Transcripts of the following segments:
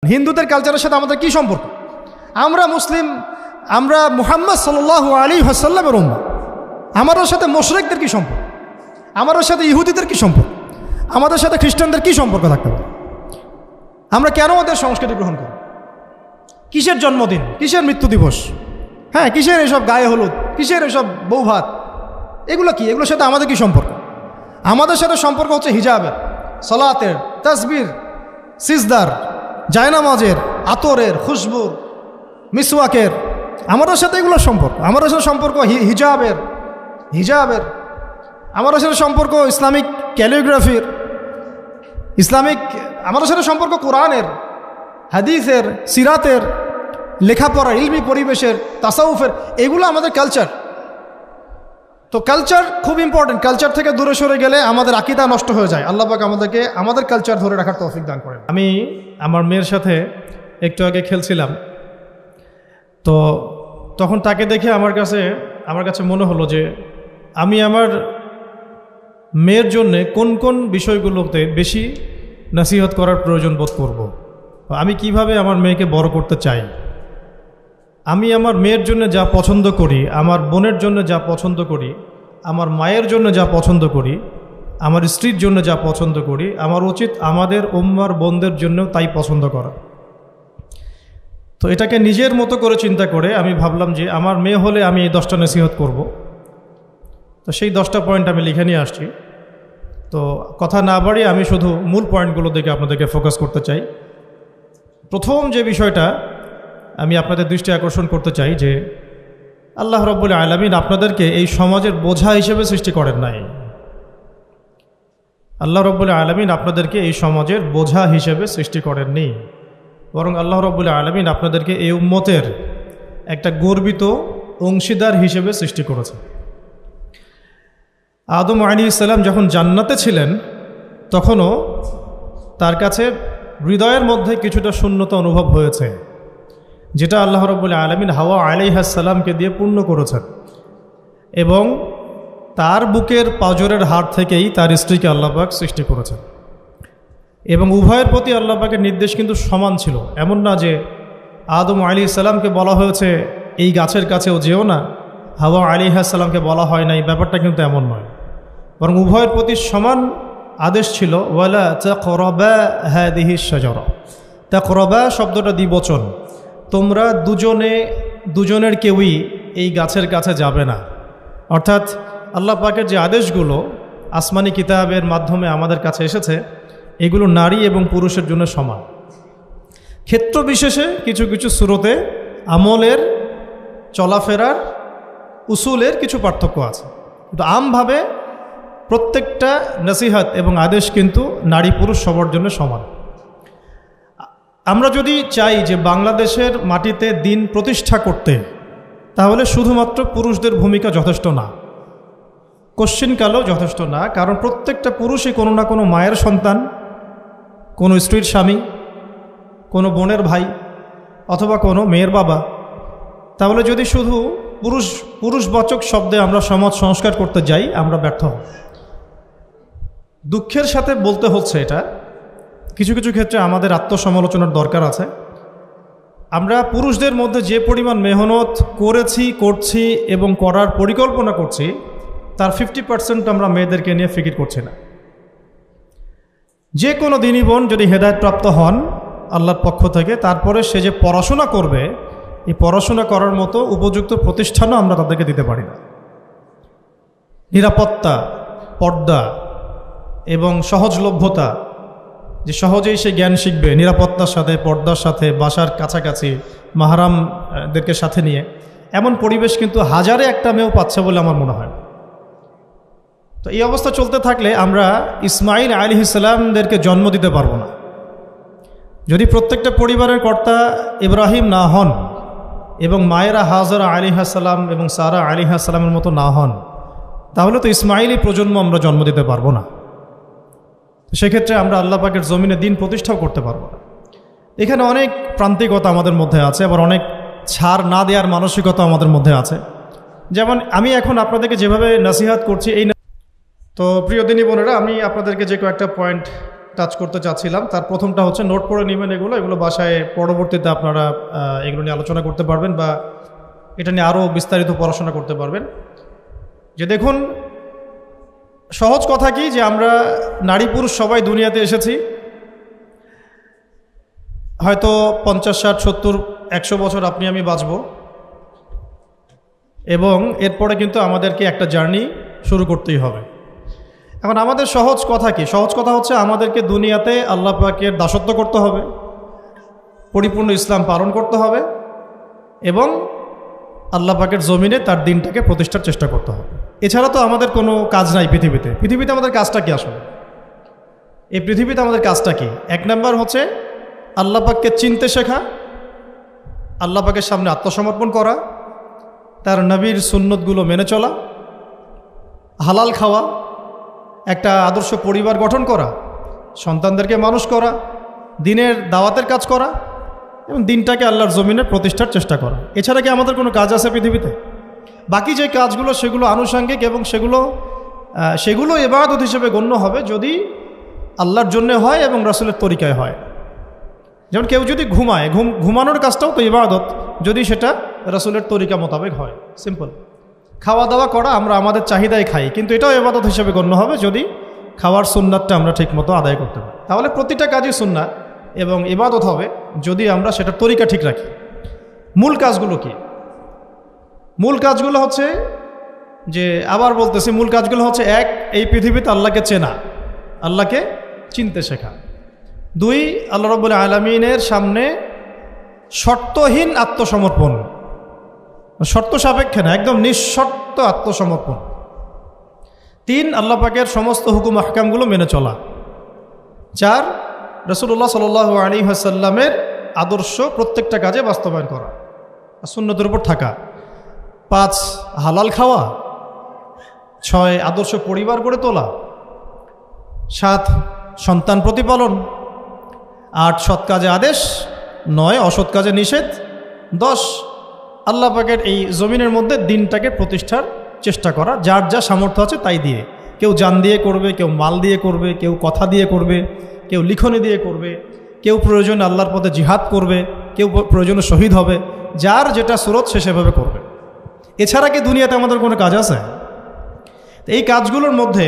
হিন্দুদের কালচারের সাথে আমাদের কি সম্পর্ক? আমরা মুসলিম, আমরা মুহাম্মদ সাল্লাল্লাহু আলাইহি ওয়াসাল্লামের উম্মাহ। আমাদের সাথে মুশরিকদের কি সম্পর্ক? আমাদের সাথে ইহুদিদের কি সম্পর্ক? আমাদের সাথে খ্রিস্টানদের কি সম্পর্ক থাকতে পারে? আমরা কেন ওদের সংস্কৃতি গ্রহণ করি? কিসের জন্মদিন, কিসের মৃত্যু দিবস, হ্যাঁ কিসের এসব গায়ে হলুদ, কিসের এসব বৌভাত, এগুলো কি? এগুলোর সাথে আমাদের কি সম্পর্ক? আমাদের সাথে সম্পর্ক হচ্ছে হিজাবের, সালাতের, তাসবির, সিজদার, জায়নামাজের, আতরের, খুশবুর, মিসওয়াকের। আমাদের সাথে এগুলোর সম্পর্ক। আমাদের সাথে সম্পর্ক হিজাবের, আমাদের সাথে সম্পর্ক ইসলামিক ক্যালিগ্রাফির, আমাদের সাথে সম্পর্ক কোরআনের, হাদিসের, সিরাতের, লেখাপড়া, ইলমি পরিবেশের, তাসাউফের। এগুলো আমাদের কালচার। তো কালচার খুব ইম্পর্টেন্ট। কালচার থেকে দূরে সরে গেলে আমাদের আকীদা নষ্ট হয়ে যায়। আল্লাহ পাক আমাদেরকে আমাদের কালচার ধরে রাখার তৌফিক দান করেন। আমি আমার মেয়ের সাথে একটু আগে খেলছিলাম, তো তখন তাকে দেখে আমার কাছে মনে হলো যে আমি আমার মেয়ের জন্যে কোন কোন বিষয়গুলোতে বেশি নসিহত করার প্রয়োজন বোধ করব। আমি কিভাবে আমার মেয়েকে বড় করতে চাই। আমি আমার মেয়ের জন্য যা পছন্দ করি, আমার বোনের জন্য যা পছন্দ করি, আমার মায়ের জন্য যা পছন্দ করি, আমার স্ত্রীর জন্য যা পছন্দ করি, আমার উচিত আমাদের উম্মার বোনদের জন্যও তাই পছন্দ করা। তো এটাকে নিজের মতো করে চিন্তা করে আমি ভাবলাম যে আমার মেয়ে হলে আমি এই 10টা নসিহত করব। তো সেই 10টা পয়েন্ট আমি লিখে নিয়ে আসছি। তো কথা না বাড়িয়ে আমি শুধু মূল পয়েন্টগুলো দিকে আপনাদেরকে ফোকাস করতে চাই। প্রথম যে বিষয়টা আমি আপনাদের দৃষ্টি আকর্ষণ করতে চাই যে আল্লাহ রাব্বুল আলামিন আপনাদেরকে এই সমাজের বোঝা হিসেবে সৃষ্টি করেন নাই। আল্লাহ রাব্বুল আলামিন আপনাদেরকে এই সমাজের বোঝা হিসেবে সৃষ্টি করেননি, বরং আল্লাহ রাব্বুল আলামিন আপনাদেরকে এই উম্মতের একটা গর্বিত অংশীদার হিসেবে সৃষ্টি করেছে। আদম আলাইহিস সালাম যখন জান্নাতে ছিলেন তখনও তার কাছে হৃদয়ের মধ্যে কিছুটা শূন্যতা অনুভব হয়েছে, যেটা আল্লাহ রাব্বুল আলামিন হাওয়া আলাইহিস সালামকে দিয়ে পূর্ণ করেছেন। এবং তার বুকের পাঁজরের হাড় থেকেই তার স্ত্রীকে আল্লাহ পাক সৃষ্টি করেছেন। এবং উভয়ের প্রতি আল্লাহ পাকের নির্দেশ কিন্তু সমান ছিল। এমন না যে আদম আলাইহিস সালামকে বলা হয়েছে এই গাছের কাছেও যেও না, হাওয়া আলাইহিস সালামকে বলা হয় নাই, ব্যাপারটা কিন্তু এমন নয়। বরং উভয়ের প্রতি সমান আদেশ ছিল। ওয়ালা তাকরাবা হাদিহিশ শাজারা। তাকরাবা শব্দটা দ্বিবচন। তোমরা দুজনের কেউই এই গাছের কাছে যাবে না। অর্থাৎ আল্লাহ পাকের যে আদেশগুলো আসমানি কিতাবের মাধ্যমে আমাদের কাছে এসেছে, এগুলো নারী এবং পুরুষের জন্য সমান। ক্ষেত্র বিশেষে কিছু কিছু সূরতে আমলের, চলাফেরার, উসুলের কিছু পার্থক্য আছে, কিন্তু আমভাবে প্রত্যেকটা নসিহত এবং আদেশ কিন্তু নারী পুরুষ সবার জন্য সমান। আমরা যদি চাই যে বাংলাদেশের মাটিতে দিন প্রতিষ্ঠা করতে, তাহলে শুধুমাত্র পুরুষদের ভূমিকা যথেষ্ট না, কোশ্চিনকালও যথেষ্ট না। কারণ প্রত্যেকটা পুরুষই কোনো না কোনো মায়ের সন্তান, কোনো স্ত্রীর স্বামী, কোনো বোনের ভাই, অথবা কোনো মেয়ের বাবা। তাহলে যদি শুধু পুরুষবাচক শব্দে আমরা সমাজ সংস্কার করতে যাই, আমরা ব্যর্থ হব। দুঃখের সাথে বলতে হচ্ছে এটা, কিছু কিছু ক্ষেত্রে আমাদের আত্মসমালোচনার দরকার আছে। আমরা পুরুষদের মধ্যে যে পরিমাণ মেহনত করছি এবং করার পরিকল্পনা করছি, তার 50% আমরা মেয়েদেরকে নিয়ে ফিকির করছি না। যে কোনো দিনী বোন যদি হেদায়েতপ্রাপ্ত হন আল্লাহর পক্ষ থেকে, তারপরে সে যে পড়াশোনা করবে, এই পড়াশোনা করার মতো উপযুক্ত প্রতিষ্ঠানও আমরা তাদেরকে দিতে পারি না। নিরাপত্তা, পর্দা এবং সহজলভ্যতা, যে সহজেই সে জ্ঞান শিখবে নিরাপত্তার সাথে, পর্দার সাথে, বাসার কাছাকাছি, মাহরামদেরকে সাথে নিয়ে, এমন পরিবেশ কিন্তু হাজারে একটা মেয়েও পাচ্ছে বলে আমার মনে হয়। তো এই অবস্থা চলতে থাকলে আমরা ইসমাইল আলাইহিস সালামদেরকে জন্ম দিতে পারবো না। যদি প্রত্যেকটা পরিবারের কর্তা ইব্রাহিম না হন এবং মায়েরা হাজরা আলাইহিস সালাম এবং সারা আলাইহিস সালামের মতো না হন, তাহলে তো ইসমাইলি প্রজন্ম আমরা জন্ম দিতে পারবো না। সেক্ষেত্রে আমরা আল্লাহ পাকের জমিনে দিন প্রতিষ্ঠাও করতে পারবো না। এখানে অনেক প্রান্তিকতা আমাদের মধ্যে আছে, আবার অনেক ছাড় না দেওয়ার মানসিকতা আমাদের মধ্যে আছে। যেমন আমি এখন আপনাদেরকে যেভাবে নসিহত করছি, তো প্রিয় দিনী বোনেরা, আমি আপনাদেরকে যে কয়েকটা পয়েন্ট টাচ করতে চাচ্ছিলাম। তার প্রথমটা হচ্ছে নোট করে নেবেন, এগুলো বাসায় পরবর্তীতে আপনারা এগুলো নিয়ে আলোচনা করতে পারবেন বা এটা নিয়ে আরও বিস্তারিত পড়াশোনা করতে পারবেন। যে দেখুন, সহজ কথা কি যে আমরা নারী পুরুষ সবাই দুনিয়াতে এসেছি, হয়তো 50, 60, 70, 100 বছর আপনি আমি বাঁচব, এবং এরপরে কিন্তু আমাদেরকে একটা জার্নি শুরু করতেই হবে। এখন আমাদের সহজ কথা কি? সহজ কথা হচ্ছে আমাদেরকে দুনিয়াতে আল্লাহ পাকের দাসত্ব করতে হবে, পরিপূর্ণ ইসলাম পালন করতে হবে, এবং আল্লাহ পাকের জমিনে তার দিনটাকে প্রতিষ্ঠার চেষ্টা করতে হবে। এছাড়া তো আমাদের কোনো কাজ নাই পৃথিবীতে আমাদের কাজটা কি আসলে? এই পৃথিবীতে আমাদের কাজটা কি? 1 নাম্বার হচ্ছে আল্লাহ পাককে চিনতে শেখা, আল্লাহ পাকের সামনে আত্মসমর্পণ করা, তার নবীর সুন্নতগুলো মেনে চলা, হালাল খাওয়া, একটা আদর্শ পরিবার গঠন করা, সন্তানদেরকে মানুষ করা, দিনের দাওয়াতের কাজ করা, এবং দিনটাকে আল্লাহর জমিনে প্রতিষ্ঠার চেষ্টা করা। এছাড়া কি আমাদের কোনো কাজ আছে পৃথিবীতে? বাকি যে কাজগুলো সেগুলো আনুষঙ্গিক, এবং সেগুলো ইবাদত হিসেবে গণ্য হবে যদি আল্লাহর জন্য হয় এবং রাসূলের তরিকায় হয়। যেমন কেউ যদি ঘুমায়, ঘুমানোর কাজটাও তো ইবাদত, যদি সেটা রাসূলের তরিকা মোতাবেক হয়। সিম্পল। খাওয়া দাওয়া করা, আমরা আমাদের চাহিদায় খাই, কিন্তু এটাও ইবাদত হিসেবে গণ্য হবে যদি খাওয়ার সুন্নাতটা আমরা ঠিকমতো আদায় করতে পারি। তাহলে প্রতিটা কাজই সুন্নাত এবং ইবাদত হবে যদি আমরা সেটা তরিকা ঠিক রাখি। মূল কাজগুলো কি? মূল কাজগুলো হচ্ছে যে, আবার বলতেছি, মূল কাজগুলো হচ্ছে 1, এই পৃথিবীতে আল্লাহকে চেনা, আল্লাহকে চিনতে শেখা। 2, আল্লাহ রাব্বুল আলামিনের সামনে শর্তহীন আত্মসমর্পণ, শর্ত সাপেক্ষে না, একদম নিঃশর্ত আত্মসমর্পণ। 3, আল্লাহ পাকের সমস্ত হুকুম আহকামগুলো মেনে চলা। 4, রাসূলুল্লাহ সাল্লাল্লাহু আলাইহি ওয়াসাল্লামের আদর্শ প্রত্যেকটা কাজে বাস্তবায়ন করা, সুন্নতের উপর থাকা। 5, হালাল খাওয়া। 6, আদর্শ পরিবার গড়ে তোলা। 7, সন্তান প্রতিপালন। 8, সৎ কাজে আদেশ। 9, অসৎ কাজে নিষেধ। 10, আল্লাহ পাকের এই জমিনের মধ্যে দিনটাকে প্রতিষ্ঠার চেষ্টা করা, যার যা সামর্থ্য আছে তাই দিয়ে। কেউ জান দিয়ে করবে, কেউ মাল দিয়ে করবে, কেউ কথা দিয়ে করবে, কেউ লিখনি দিয়ে করবে, কেউ প্রয়োজনে আল্লাহর পথে জিহাদ করবে, কেউ প্রয়োজনে শহীদ হবে, যার যেটা সুরত সে সেভাবে করবে। এছাড়া কি দুনিয়াতে আমাদের কোনো কাজ আছে? এই কাজগুলোর মধ্যে,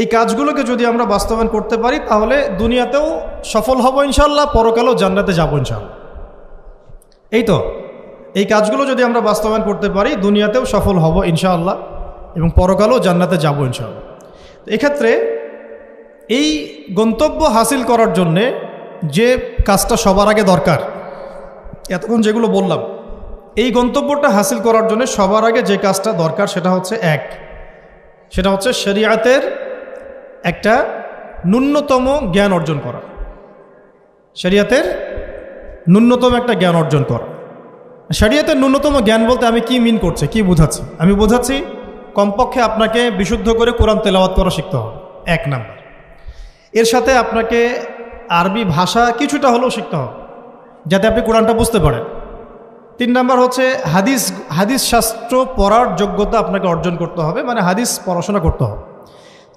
এই কাজগুলোকে যদি আমরা বাস্তবায়ন করতে পারি তাহলে দুনিয়াতেও সফল হব ইনশাআল্লাহ, পরকালেও জান্নাতে যাব ইনশাআল্লাহ। এই তো, এই কাজগুলো যদি আমরা বাস্তবায়ন করতে পারি দুনিয়াতেও সফল হব ইনশাআল্লাহ এবং পরকালেও জান্নাতে যাব ইনশাআল্লাহ। এক্ষেত্রে এই গন্তব্য হাসিল করার জন্যে যে কাজটা সবার আগে দরকার, এতক্ষণ যেগুলো বললাম, এই গন্তব্যটা হাসিল করার জন্য সবার আগে যে কাজটা দরকার সেটা হচ্ছে সেটা হচ্ছে শরিয়াতের একটা ন্যূনতম জ্ঞান অর্জন করা। শরিয়াতের ন্যূনতম একটা জ্ঞান অর্জন করা। শরিয়াতের ন্যূনতম জ্ঞান বলতে আমি কি মিন করছি, কি বোঝাচ্ছি? আমি বোঝাচ্ছি কমপক্ষে আপনাকে বিশুদ্ধ করে কোরআন তেলাওয়াত করা শিখতে হবে, 1 নাম্বার। এর সাথে আপনাকে আরবি ভাষা কিছুটা হলেও শিখতে হবে যাতে আপনি কোরআনটা বুঝতে পারেন। 3 নাম্বার হচ্ছে হাদিস শাস্ত্র পড়ার যোগ্যতা আপনাকে অর্জন করতে হবে, মানে হাদিস পড়াশোনা করতে হবে।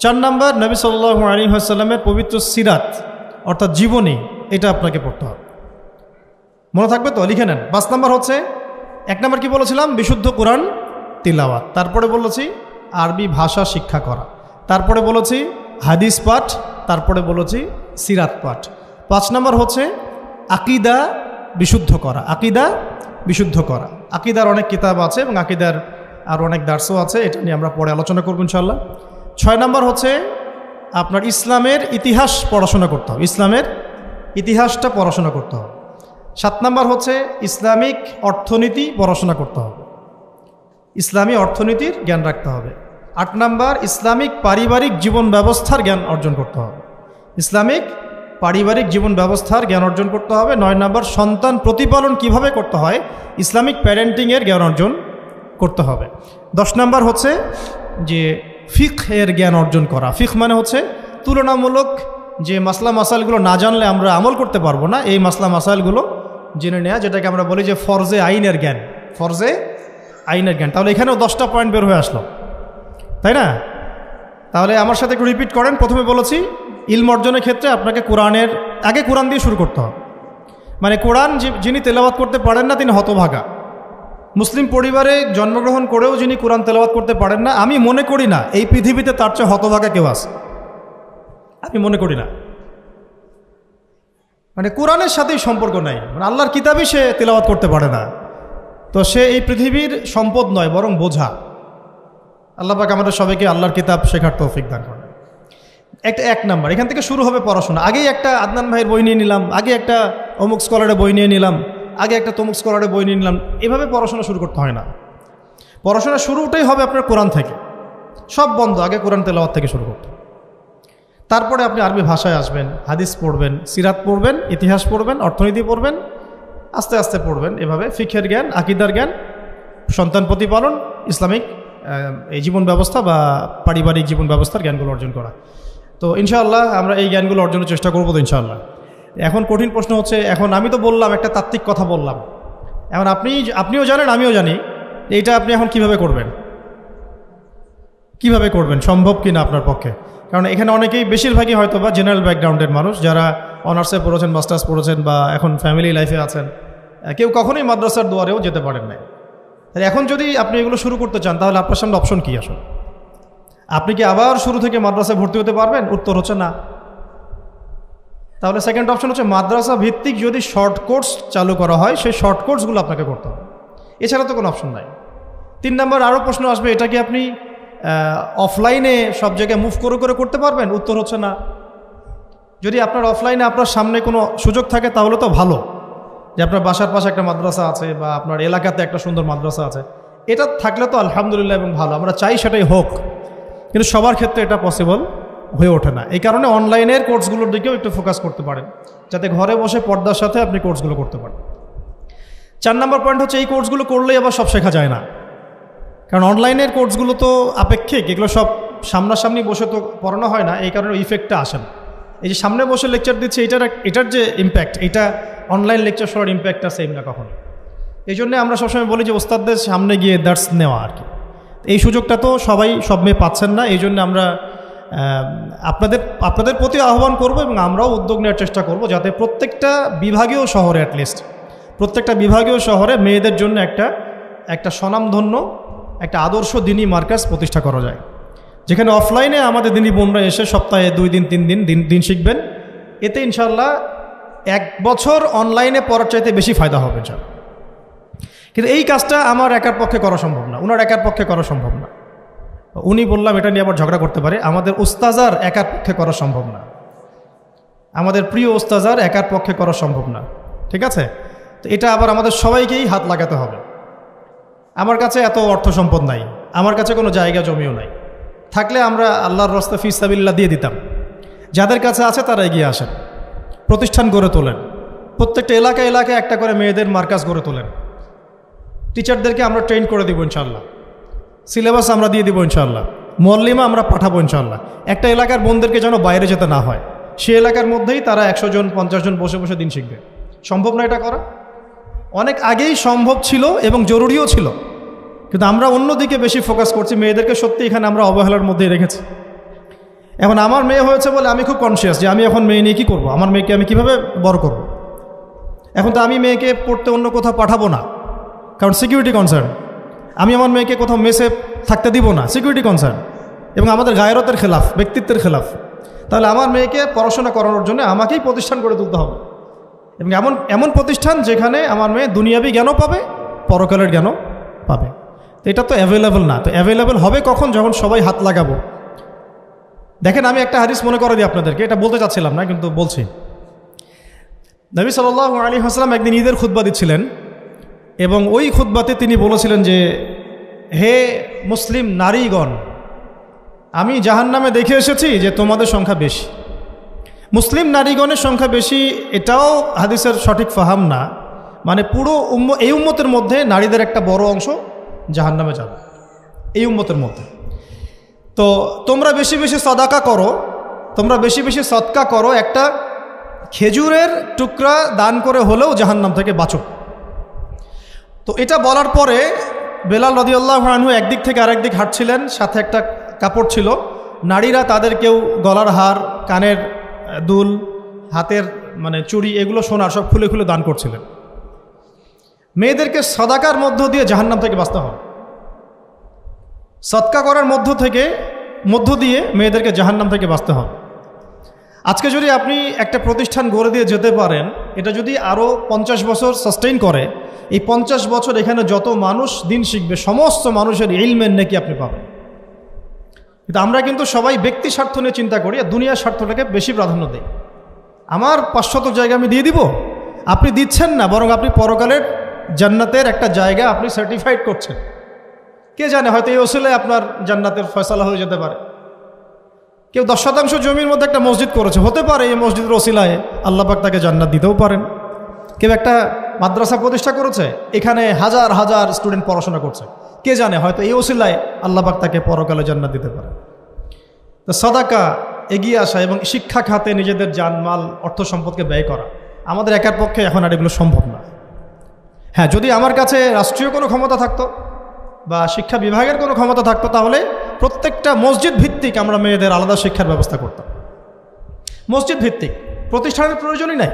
4 নাম্বার নবী সাল্লাল্লাহু আলাইহি ওয়াসাল্লামের পবিত্র সিরাত অর্থাৎ জীবনী, এটা আপনাকে পড়তে হবে। মনে থাকবে তো? লিখে নেন। 5 নাম্বার হচ্ছে, 1 নাম্বার কি বলেছিলাম? বিশুদ্ধ কোরআন তিলাওয়াত। তারপরে বলেছি আরবি ভাষা শিক্ষা করা। তারপরে বলেছি হাদিস পাঠ। তারপরে বলেছি সিরাত পাঠ। 5 নাম্বার হচ্ছে আকীদা বিশুদ্ধ করা। আকীদা বিশুদ্ধ করা। আকীদার অনেক কিতাব আছে এবং আকীদার আর অনেক দার্সও আছে, এটা নিয়ে আমরা পরে আলোচনা করব ইনশাআল্লাহ। 6 নাম্বার হচ্ছে আপনার ইসলামের ইতিহাস পড়াশোনা করতে হবে, ইসলামের ইতিহাসটা পড়াশোনা করতে হবে। 7 নাম্বার হচ্ছে ইসলামিক অর্থনীতি পড়াশোনা করতে হবে, ইসলামী অর্থনীতির জ্ঞান রাখতে হবে। 8 নাম্বার ইসলামিক পারিবারিক জীবন ব্যবস্থার জ্ঞান অর্জন করতে হবে, ইসলামিক পারিবারিক জীবন ব্যবস্থার জ্ঞান অর্জন করতে হবে। 9 নাম্বার সন্তান প্রতিপালন কিভাবে করতে হয়, ইসলামিক প্যারেন্টিংয়ের জ্ঞান অর্জন করতে হবে। 10 নাম্বার হচ্ছে যে ফিকহের জ্ঞান অর্জন করা। ফিকহ মানে হচ্ছে তুলনামূলক যে মাসলা মাসাইলগুলো না জানলে আমরা আমল করতে পারবো না, এই মাসলা মাসাইলগুলো জেনে নেওয়া, যেটাকে আমরা বলি যে ফরজে আইনের জ্ঞান, ফরজে আইনের জ্ঞান। তাহলে এখানেও 10টা পয়েন্ট বের হয়ে আসলো, তাই না? তাহলে আমার সাথে একটু রিপিট করেন। প্রথমে বলেছি ইলম অর্জনের ক্ষেত্রে আপনাকে কোরআনের আগে কোরআন দিয়ে শুরু করতে হবে। মানে কোরআন যিনি তেলাওয়াত করতে পারেন না তিনি হতভাগা। মুসলিম পরিবারে জন্মগ্রহণ করেও যিনি কোরআন তেলাওয়াত করতে পারেন না, আমি মনে করি না এই পৃথিবীতে তার চেয়ে হতভাগা কেউ আছে, আমি মনে করি না। মানে কোরআনের সাথেই সম্পর্ক নাই, মানে আল্লাহর কিতাবই সে তেলাওয়াত করতে পারে না, তো সে এই পৃথিবীর সম্পদ নয় বরং বোঝা। আল্লাহ পাক আমাদের সবাইকে আল্লাহর কিতাব শেখার তৌফিক দান করেন। এক নাম্বার, এখান থেকে শুরু হবে পড়াশোনা। আগেই একটা আদনান ভাইয়ের বই নিয়ে নিলাম, আগে একটা অমুক স্কলারের বই নিয়ে নিলাম, আগে একটা তমুক স্কলারের বই নিয়ে নিলাম, এভাবে পড়াশোনা শুরু করতে হয় না। পড়াশোনা শুরুটাই হবে আপনার কোরআন থেকে, সব বন্ধ, আগে কোরআন তেলাওয়াত থেকে শুরু করতে। তারপরে আপনি আরবি ভাষায় আসবেন, হাদিস পড়বেন, সিরাত পড়বেন, ইতিহাস পড়বেন, অর্থনীতি পড়বেন, আস্তে আস্তে পড়বেন। এভাবে ফিকহের জ্ঞান, আকিদার জ্ঞান, সন্তান প্রতিপালন, ইসলামিক এই জীবন ব্যবস্থা বা পারিবারিক জীবন ব্যবস্থার জ্ঞানগুলো অর্জন করা। তো ইনশাআল্লাহ আমরা এই জ্ঞানগুলো অর্জনের চেষ্টা করবো তো ইনশাআল্লাহ। এখন কঠিন প্রশ্ন হচ্ছে, এখন আমি তো বললাম একটা তাত্ত্বিক কথা বললাম, এখন আপনিও জানেন আমিও জানি, এইটা আপনি এখন কিভাবে করবেন, কিভাবে করবেন, সম্ভব কি না আপনার পক্ষে? কারণ এখানে অনেকেই, বেশিরভাগই হয়তো বা জেনারেল ব্যাকগ্রাউন্ডের মানুষ, যারা অনার্সে পড়েছেন, মাস্টার্স পড়েছেন বা এখন ফ্যামিলি লাইফে আছেন, কেউ কখনোই মাদ্রাসার দুয়ারেও যেতে পারেন না। এখন যদি আপনি এগুলো শুরু করতে চান তাহলে আপনার সামনে অপশন কী আসলে? আপনি কি আবার শুরু থেকে মাদ্রাসায় ভর্তি হতে পারবেন? উত্তর হচ্ছে না। তাহলে সেকেন্ড অপশন হচ্ছে মাদ্রাসা ভিত্তিক যদি শর্ট কোর্স চালু করা হয়, সেই শর্ট কোর্সগুলো আপনাকে করতে হবে, এছাড়া তো কোনো অপশন নাই। 3 নম্বর আরও প্রশ্ন আসবে, এটা কি আপনি অফলাইনে সব জায়গায় মুভ করে করে করতে পারবেন? উত্তর হচ্ছে না। যদি আপনার অফলাইনে আপনার সামনে কোনো সুযোগ থাকে তাহলে তো ভালো, যে আপনার বাসার পাশে একটা মাদ্রাসা আছে বা আপনার এলাকাতে একটা সুন্দর মাদ্রাসা আছে, এটা থাকলে তো আলহামদুলিল্লাহ এবং ভালো, আমরা চাই সেটাই হোক। কিন্তু সবার ক্ষেত্রে এটা পসিবল হয়ে ওঠে না, এই কারণে অনলাইনের কোর্সগুলোর দিকেও একটু ফোকাস করতে পারেন, যাতে ঘরে বসে পর্দার সাথে আপনি কোর্সগুলো করতে পারেন। 4 নম্বর পয়েন্ট হচ্ছে, এই কোর্সগুলো করলেই আবার সব শেখা যায় না, কারণ অনলাইনের কোর্সগুলো তো আপেক্ষিক, এগুলো সব সামনাসামনি বসে তো পড়ানো হয় না, এই কারণে ইফেক্টটা আসে না। এই যে সামনে বসে লেকচার দিচ্ছে, এটার যে ইম্প্যাক্ট, এটা অনলাইন লেকচার শোনার ইম্প্যাক্টটা সেম না কখনো। এই জন্য আমরা সবসময় বলি যে ওস্তাদদের সামনে গিয়ে দার্স নেওয়া আর কি, এই সুযোগটা তো সবাই সব মেয়ে পাচ্ছেন না। এই জন্য আমরা আপনাদের প্রতি আহ্বান করব এবং আমরাও উদ্যোগ নেওয়ার চেষ্টা করব, যাতে প্রত্যেকটা বিভাগীয় শহরে, অ্যাটলিস্ট প্রত্যেকটা বিভাগীয় শহরে মেয়েদের জন্য একটা স্বনামধন্য একটা আদর্শ দিনী মার্কাজ প্রতিষ্ঠা করা যায়, যেখানে অফলাইনে আমাদের দিনী বোনরা এসে সপ্তাহে 2 দিন 3 দিন দিন শিখবেন। এতে ইনশাআল্লাহ 1 বছর অনলাইনে পড়ার চাইতে বেশি ফায়দা হবে ইনশাআল্লাহ। কিন্তু এই কাজটা আমার একার পক্ষে করা সম্ভব না, ওনার একার পক্ষে করা সম্ভব না। উনি বললাম এটা নিয়ে আবার ঝগড়া করতে পারে, আমাদের উস্তাজার একার পক্ষে করা সম্ভব না, আমাদের প্রিয় উস্তাজার একার পক্ষে করা সম্ভব না, ঠিক আছে? তো এটা আবার আমাদের সবাইকেই হাত লাগাতে হবে। আমার কাছে এত অর্থ সম্পদ নাই, আমার কাছে কোনো জায়গা জমিও নাই, থাকলে আমরা আল্লাহর রাস্তা ফি সাবিলিল্লাহ দিয়ে দিতাম। যাদের কাছে আছে তারা এগিয়ে আসেন, প্রতিষ্ঠান গড়ে তোলেন, প্রত্যেকটা এলাকায় এলাকায় একটা করে মেয়েদের মার্কাজ গড়ে তোলেন, টিচারদেরকে আমরা ট্রেন করে দেবো ইনশাআল্লাহ, সিলেবাস আমরা দিয়ে দেবো ইনশাআল্লাহ, মুআল্লিমা আমরা পাঠাবো ইনশাআল্লাহ। একটা এলাকার বোনদেরকে যেন বাইরে যেতে না হয়, সে এলাকার মধ্যেই তারা 100 জন 50 জন বসে বসে দিন শিখবে। সম্ভব না এটা করা? অনেক আগেই সম্ভব ছিল এবং জরুরিও ছিল, কিন্তু আমরা অন্যদিকে বেশি ফোকাস করছি। মেয়েদেরকে সত্যি এখানে আমরা অবহেলার মধ্যেই রেখেছি। এখন আমার মেয়ে হয়েছে বলে আমি খুব কনসিয়াস যে আমি এখন মেয়ে নিয়ে কী করবো, আমার মেয়েকে আমি কীভাবে বড় করব। এখন তো আমি মেয়েকে পড়তে অন্য কোথাও পাঠাবো না, কারণ সিকিউরিটি কনসার্ন। আমি আমার মেয়েকে কোথাও মেসে থাকতে দিব না, সিকিউরিটি কনসার্ন, এবং আমাদের গায়রতের খেলাফ, ব্যক্তিত্বের খেলাফ। তাহলে আমার মেয়েকে পড়াশোনা করানোর জন্য আমাকেই প্রতিষ্ঠান গড়ে তুলতে হবে, এবং এমন প্রতিষ্ঠান যেখানে আমার মেয়ে দুনিয়াবি জ্ঞানও পাবে, পরকালের জ্ঞানও পাবে। তো এটা তো অ্যাভেলেবল না। তো অ্যাভেলেবল হবে কখন? যখন সবাই হাত লাগাবো। দেখেন, আমি একটা হাদিস মনে করে দিই আপনাদেরকে, এটা বলতে চাচ্ছিলাম না কিন্তু বলছি। নবী সাল্লাল্লাহু আলাইহি ওয়াসাল্লাম একদিন ঈদের খুতবা দিচ্ছিলেন, এবং ওই খুতবাতে তিনি বলেছিলেন যে, হে মুসলিম নারীগণ, আমি জাহান্নামে দেখে এসেছি যে তোমাদের সংখ্যা বেশি। মুসলিম নারীগণের সংখ্যা বেশি, এটাও হাদিসের সঠিক ফাহাম না। মানে পুরো এই উম্মতের মধ্যে নারীদের একটা বড় অংশ জাহান্নামে যাবে, এই উম্মতের মধ্যে। তো তোমরা বেশি বেশি সদাকা করো, তোমরা বেশি বেশি সদকা করো, একটা খেজুরের টুকরা দান করে হলেও জাহান্নাম থেকে বাঁচো। তো এটা বলার পরে বেলাল রাদিয়াল্লাহু আনহু একদিক থেকে আরেক দিক হাঁটছিলেন, সাথে একটা কাপড় ছিল। নারীরা তাদের কেউ গলার হার, কানের দুল, হাতের মানে চুড়ি, এগুলো সোনার সব খুলে খুলে দান করছিলেন। মেয়েদেরকে সাদাকার মধ্য দিয়ে জাহান্নাম থেকে বাঁচতে হবে। সদকা করার মধ্য দিয়ে মেয়েদেরকে জাহান্নাম থেকে বাঁচতে হবে। আজকে যদি আপনি একটা প্রতিষ্ঠান গড়ে দিয়ে যেতে পারেন, এটা যদি আরও 50 বছর সাস্টেইন করে, এই 50 বছর এখানে যত মানুষ দিন শিখবে সমস্ত মানুষের ইলমের নেকি আপনি পাবেন। কিন্তু আমরা কিন্তু সবাই ব্যক্তি স্বার্থ নিয়ে চিন্তা করি আর দুনিয়ার স্বার্থটাকে বেশি প্রাধান্য দিই। আমার 500 জায়গা আমি দিয়ে দিব, আপনি দিচ্ছেন না, বরং আপনি পরকালের জান্নাতের একটা জায়গা আপনি সার্টিফাইড করছেন। কে জানে, হয়তো এই ওসিলায় আপনার জান্নাতের ফয়সালা হয়ে যেতে পারে। কেউ 10% জমির মধ্যে একটা মসজিদ করেছে, হতে পারে এই মসজিদের ওসিলায় আল্লাহ পাক তাকে জান্নাত দিতেও পারেন। কেউ একটা মাদ্রাসা প্রতিষ্ঠা করেছে, এখানে হাজার হাজার স্টুডেন্ট পড়াশোনা করছে, কে জানে হয়তো এই ওসিলায় আল্লাহ পাক তাকে পরকালে জান্নাত দিতে পারে। তো সাদাকা, এগিয়ে আসা এবং শিক্ষা খাতে নিজেদের জানমাল অর্থ সম্পদকে ব্যয় করা আমাদের একার পক্ষে এখন আর এগুলো সম্ভব না। হ্যাঁ, যদি আমার কাছে রাষ্ট্রীয় কোনো ক্ষমতা থাকতো বা শিক্ষা বিভাগের কোনো ক্ষমতা থাকতো, তাহলে প্রত্যেকটা মসজিদ ভিত্তিক আমরা মেয়েদের আলাদা শিক্ষার ব্যবস্থা করতাম। মসজিদ ভিত্তিক, প্রতিষ্ঠানের প্রয়োজনই নাই।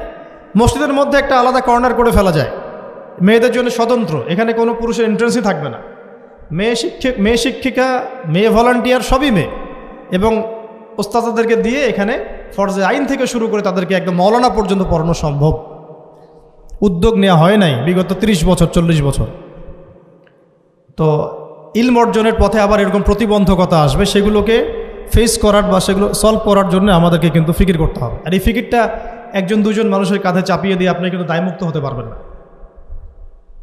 মসজিদের মধ্যে একটা আলাদা কর্নার করে ফেলা যায়, মেয়েদের জন্য স্বতন্ত্র, এখানে কোনো পুরুষের এন্ট্রেন্সই থাকবে না। মেয়ে শিক্ষিকা, মেয়ে ভলান্টিয়ার সবই মেয়ে, এবং ওস্তাদদেরকে দিয়ে এখানে ফরজে আইন থেকে শুরু করে তাদেরকে একদম মৌলানা পর্যন্ত পড়ানো সম্ভব। উদ্যোগ নেওয়া হয় নাই বিগত 30 বছর 40 বছর। তো ইলম অর্জনের পথে আবার এরকম প্রতিবন্ধকতা আসবে, সেগুলোকে ফেস করার বা সেগুলো সলভ করার জন্য আমাদেরকে কিন্তু ফিকির করতে হবে। আর এই ফিকিরটা একজন দুজন মানুষের কাঁধে চাপিয়ে দিয়ে আপনি কিন্তু দায়মুক্ত হতে পারবেন না।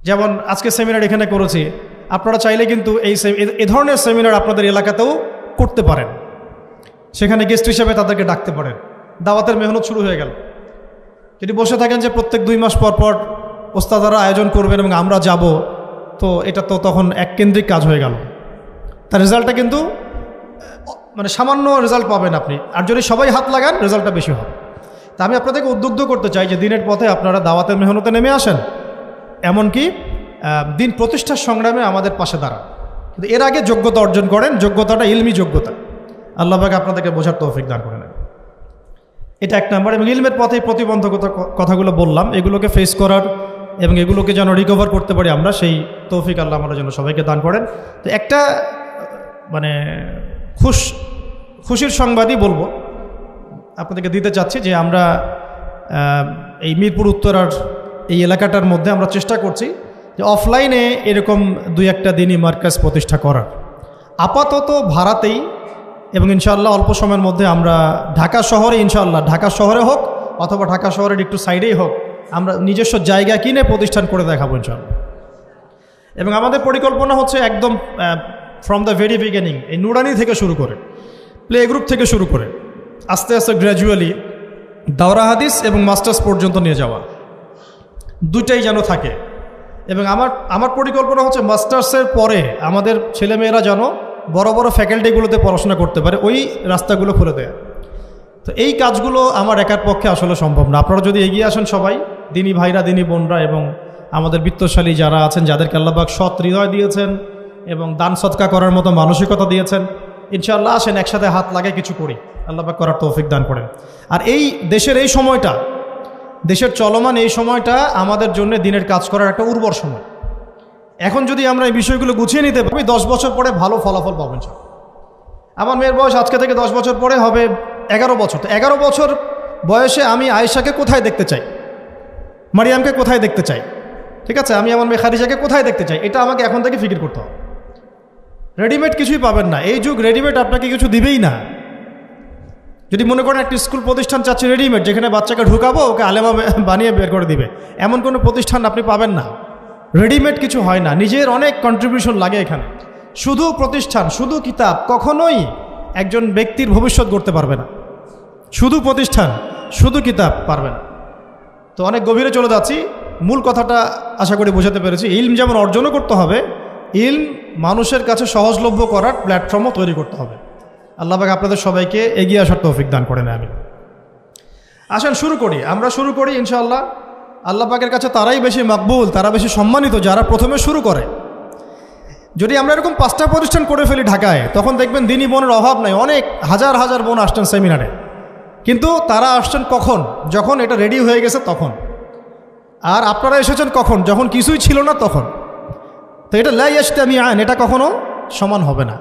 যেমন আজকে সেমিনার এখানে করেছি, আপনারা চাইলে কিন্তু এই ধরনের সেমিনার আপনাদের এলাকাতেও করতে পারেন। সেখানে গেস্ট হিসেবে তাদেরকে ডাকতে পারেন। দাওয়াতের মেহনত শুরু হয়ে গেল। যদি বসে থাকেন যে প্রত্যেক 2 মাস পর পর ওস্তাদারা আয়োজন করবেন এবং আমরা যাব, তো এটা তো তখন এককেন্দ্রিক কাজ হয়ে গেল। তার রেজাল্টটা কিন্তু মানে সামান্য রেজাল্ট পাবেন আপনি, আর যদি সবাই হাত লাগান রেজাল্টটা বেশি হবে। তা আমি আপনাদেরকে উদ্বুদ্ধ করতে চাই যে দিনের পথে আপনারা দাওয়াতের মেহনতে নেমে আসেন, এমনকি দিন প্রতিষ্ঠার সংগ্রামে আমাদের পাশে দাঁড়ান। কিন্তু এর আগে যোগ্যতা অর্জন করেন, যোগ্যতাটা ইলমি যোগ্যতা। আল্লাহ পাক আপনাদেরকে বোঝার তৌফিক দান করেন। এটা 1 নম্বর। এবং ইলমের পথে প্রতিবন্ধকতা কথাগুলো বললাম, এগুলোকে ফেস করার এবং এগুলোকে যেন রিকভার করতে পারি আমরা, সেই তৌফিক আল্লাহ আমাদের জন্য সবাইকে দান করেন। তো একটা মানে খুশির সংবাদই বলবো আপনাদেরকে দিতে চাচ্ছি যে আমরা এই মিরপুর উত্তরার এই এলাকাটার মধ্যে আমরা চেষ্টা করছি যে অফলাইনে এরকম 2-1টা দিনই মার্কাজ প্রতিষ্ঠা করার। আপাতত ভাড়াতেই, এবং ইনশাআল্লাহ অল্প সময়ের মধ্যে আমরা ঢাকা শহরে, ইনশাআল্লাহ ঢাকা শহরে হোক অথবা ঢাকা শহরের একটু সাইডেই হোক, আমরা নিজস্ব জায়গা কিনে প্রতিষ্ঠান করে দেখাবো ইনশাআল্লাহ। এবং আমাদের পরিকল্পনা হচ্ছে একদম ফ্রম দ্য ভেরি বিগিনিং, এই নুরানি থেকে শুরু করে, প্লে গ্রুপ থেকে শুরু করে আস্তে আস্তে গ্র্যাজুয়ালি দাওরা হাদিস এবং মাস্টার্স পর্যন্ত নিয়ে যাওয়া, দুইটাই যেন থাকে। এবং আমার পরিকল্পনা হচ্ছে মাস্টার্সের পরে আমাদের ছেলেমেয়েরা যেন বড় বড় ফ্যাকাল্টিগুলোতে পড়াশোনা করতে পারে, ওই রাস্তাগুলো খুলে দেয়। তো এই কাজগুলো আমার একার পক্ষে আসলে সম্ভব না। আপনারা যদি এগিয়ে আসেন সবাই, দিনী ভাইরা, দিনী বোনরা এবং আমাদের বিত্তশালী যারা আছেন, যাদেরকে আল্লাহ পাক সৎ হৃদয় দিয়েছেন এবং দান সদকা করার মতো মানসিকতা দিয়েছেন, ইনশাআল্লাহ আসেন একসাথে হাত লাগে কিছু করি, আল্লাহ পাক করার তৌফিক দান করেন। আর এই দেশের এই সময়টা, দেশের চলমান এই সময়টা আমাদের জন্য দিনের কাজ করার একটা উর্বর সময়। এখন যদি আমরা এই বিষয়গুলো গুছিয়ে নিতে পারি, 10 বছর পরে ভালো ফলাফল পাবেন। আমার মেয়ের বয়স আজকে থেকে 10 বছর পরে হবে 11 বছর। তো 11 বছর বয়সে আমি আয়েশাকে কোথায় দেখতে চাই, মারিয়ামকে কোথায় দেখতে চাই, ঠিক আছে, আমি আমার মেয়ে খাদিজাকে কোথায় দেখতে চাই, এটা আমাকে এখন থেকে ফিকির করতে হবে। রেডিমেড কিছুই পাবেন না, এই যুগ রেডিমেড আপনাকে কিছু দিবেই না। যদি মনে করেন একটা স্কুল প্রতিষ্ঠান চাচ্ছে রেডিমেড, যেখানে বাচ্চাকে ঢুকাবো ওকে আলেমা বানিয়ে বের করে দিবে, এমন কোনো প্রতিষ্ঠান আপনি পাবেন না। রেডিমেড কিছু হয় না, নিজের অনেক কন্ট্রিবিউশন লাগে এখানে। শুধু প্রতিষ্ঠান, শুধু কিতাব কখনোই একজন ব্যক্তির ভবিষ্যৎ গড়তে পারবে না। শুধু প্রতিষ্ঠান, শুধু কিতাব পারবে না। তো অনেক গভীরে চলে যাচ্ছি, মূল কথাটা আশা করি বোঝাতে পেরেছি। ইলম যেমন অর্জনও করতে হবে, ইলম মানুষের কাছে সহজলভ্য করার প্ল্যাটফর্মও তৈরি করতে হবে। আল্লাহ পাক আপনাদের সবাইকে এগিয়ে আসার তৌফিক দান করেন। আমি আসেন শুরু করি, আমরা শুরু করি ইনশাআল্লাহ। আল্লাহ পাকের কাছে তারাই বেশি মাকবুল, তারা বেশি সম্মানিত যারা প্রথমে শুরু করে। যদি আমরা এরকম 5টা প্রতিষ্ঠান করে ফেলি ঢাকায়, তখন দেখবেন দিনী বোনের অভাব নাই। অনেক হাজার হাজার বোন আসতেন সেমিনারে, কিন্তু তারা আসছেন কখন? যখন এটা রেডি হয়ে গেছে তখন। আর আপনারা এসেছেন কখন? যখন কিছুই ছিল না তখন। তো এটা লা ইয়াজতামিআন, এটা কখনো সমান হবে না।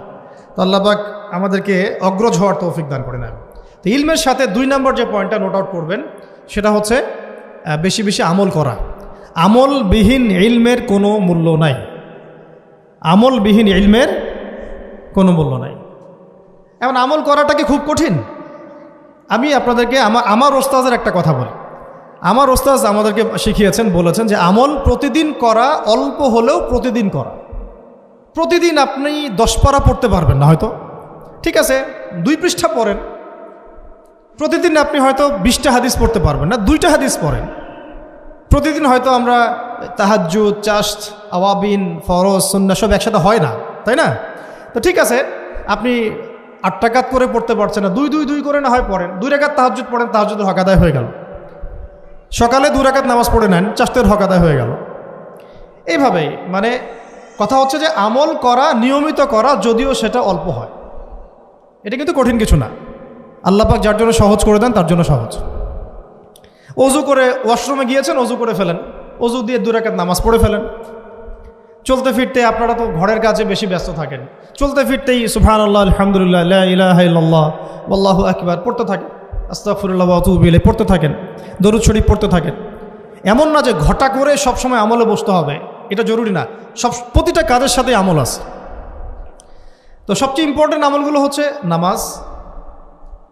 তো আল্লাহ পাক আমাদেরকে অগ্রজ হওয়ার তৌফিক দান করে নেন। তো ইলমের সাথে 2 নম্বর যে পয়েন্টটা নোট আউট করবেন সেটা হচ্ছে বেশি বেশি আমল করা। আমলবিহীন ইলমের কোনো মূল্য নাই। আমলবিহীন ইলমের কোনো মূল্য নাই। এখন আমল করাটা কি খুব কঠিন? আমি আপনাদেরকে আমার ওস্তাজের একটা কথা বলি। আমার ওস্তাজ আমাদেরকে শিখিয়েছেন, বলেছেন যে আমল প্রতিদিন করা, অল্প হলেও প্রতিদিন করা। প্রতিদিন আপনি 10 পারা পড়তে পারবেন না হয়তো, ঠিক আছে 2 পৃষ্ঠা পড়েন। প্রতিদিন আপনি হয়তো 20টা হাদিস পড়তে পারবেন না, 2টা হাদিস পড়েন। প্রতিদিন হয়তো আমরা তাহাজ্জুদ, চাশত, আওয়াবিন, ফরজ, সুন্নাহ সব একসাথে হয় না, তাই না? তো ঠিক আছে, আপনি 8 রাকাত করে পড়তে পারছেন না, 2 করে না হয় পড়েন। 2 রাকাত তাহাজ্জুদ পড়েন, তাহাজ্জুদের হক আদায় হয়ে গেল। সকালে 2 রাকাত নামাজ পড়ে নেন, চাশতের হক আদায় হয়ে গেল। এইভাবেই মানে কথা হচ্ছে যে আমল করা, নিয়মিত করা, যদিও সেটা অল্প হয়, এটা কিন্তু কঠিন কিছু না। আল্লাহ পাক যার জন্য সহজ করে দেন তার জন্য সহজ। অজু করে ওয়াশরুমে গিয়েছেন, অজু করে ফেলেন, অজু দিয়ে 2 রাকাত নামাজ পড়ে ফেলেন। চলতে ফিরতে, আপনারা তো ঘরের কাজে বেশি ব্যস্ত থাকেন, চলতে ফিরতেই সুবহানাল্লাহ, আলহামদুলিল্লাহ, লা ইলাহা ইল্লাল্লাহ, আল্লাহু আকবার পড়তে থাকেন, আস্তাগফিরুল্লাহ ওয়া আতুবু ইলাইহি পড়তে থাকেন, দরুদ শরীফ পড়তে থাকেন। এমন না যে ঘটা করে সবসময় আমলে বসতে হবে, এটা জরুরি না। প্রতিটা কাজের সাথে আমল আছে। তো সবচেয়ে ইম্পর্টেন্ট আমলগুলো হচ্ছে নামাজ,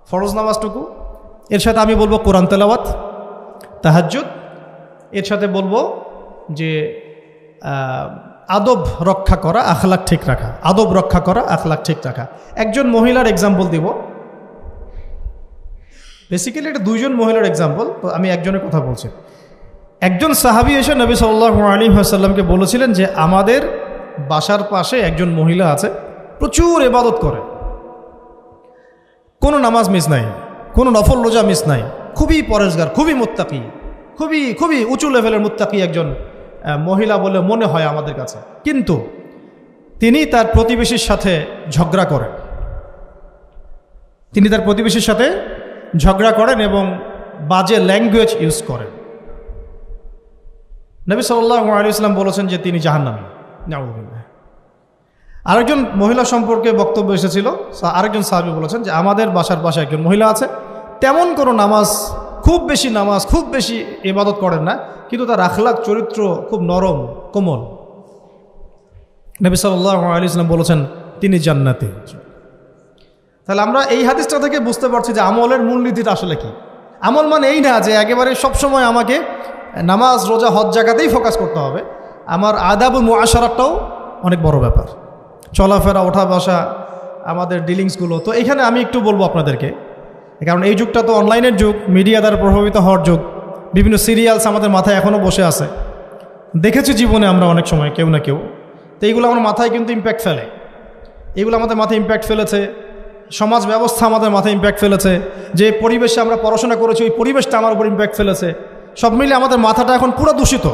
ফরজ নামাজটুকু, এর সাথে আমি বলবো কোরআন তেলাওয়াত, তাহাজ্জুদ, এর সাথে বলবো যে আদব রক্ষা করা, আখলাক ঠিক রাখা। আদব রক্ষা করা, আখলাক ঠিক রাখা। একজন মহিলার এক্সাম্পল দিব, বেসিক্যালি এটা 2 জন মহিলার এক্সাম্পল, তো আমি একজনের কথা বলছি। একজন সাহাবী এসে নবী সাল্লাল্লাহু আলাইহি ওয়াসাল্লামকে বলেছিলেন যে আমাদের বাসার পাশে একজন মহিলা আছে, প্রচুর ইবাদত করে, কোনো নামাজ মিস নাই, কোনো নফল রোজা মিস নাই, খুবই পরেজগার, খুবই মুত্তাকি, খুবই উঁচু লেভেলের মুত্তাকি একজন মহিলা বলে মনে হয় আমাদের কাছে। কিন্তু তিনি তার প্রতিবেশীর সাথে ঝগড়া করেন। তিনি তার প্রতিবেশীর সাথে ঝগড়া করেন এবং বাজে ল্যাঙ্গুয়েজ ইউজ করেন। নবী সাল্লাল্লাহু আলাইহি ওয়াসাল্লাম বলেছেন যে তিনি জাহান্নামী। নাউযুবিল্লাহ। আরেকজন মহিলা সম্পর্কে বক্তব্য এসেছিল, আরেকজন সাহাবী বলেছেন যে আমাদের বাসার পাশে একজন মহিলা আছে, তেমন কোনো নামাজ, খুব বেশি ইবাদত করেন না, কিন্তু তার আখলাক, চরিত্র খুব নরম, কোমল। নবী সাল্লাল্লাহু আলাইহি ওয়াসাল্লাম বলেছেন তিনি জান্নাতি। তাহলে আমরা এই হাদিসটা থেকে বুঝতে পারছি যে আমলের মূলনীতিটা আসলে কি। আমল মানে এই না যে একেবারে সবসময় আমাকে নামাজ, রোজা, হজ জায়গাতেই ফোকাস করতে হবে। আমার আদাবুল মুআশারাতটাও অনেক বড় ব্যাপার, চলাফেরা, ওঠা বসা, আমাদের ডিলিংসগুলো। তো এখানে আমি একটু বলবো আপনাদেরকে, কারণ এই যুগটা তো অনলাইনের যুগ, মিডিয়া দ্বারা প্রভাবিত হওয়ার যুগ। বিভিন্ন সিরিয়ালস আমাদের মাথায় এখনও বসে আছে, দেখেছি জীবনে আমরা অনেক সময় কেউ না কেউ। তো এইগুলো আমার মাথায় কিন্তু ইম্প্যাক্ট ফেলে, এগুলো আমাদের মাথায় ইম্প্যাক্ট ফেলেছে। সমাজ ব্যবস্থা আমাদের মাথায় ইম্প্যাক্ট ফেলেছে, যে পরিবেশে আমরা পড়াশোনা করেছি ওই পরিবেশটা আমার উপর ইম্প্যাক্ট ফেলেছে। সব মিলে আমাদের মাথাটা এখন পুরো দূষিত,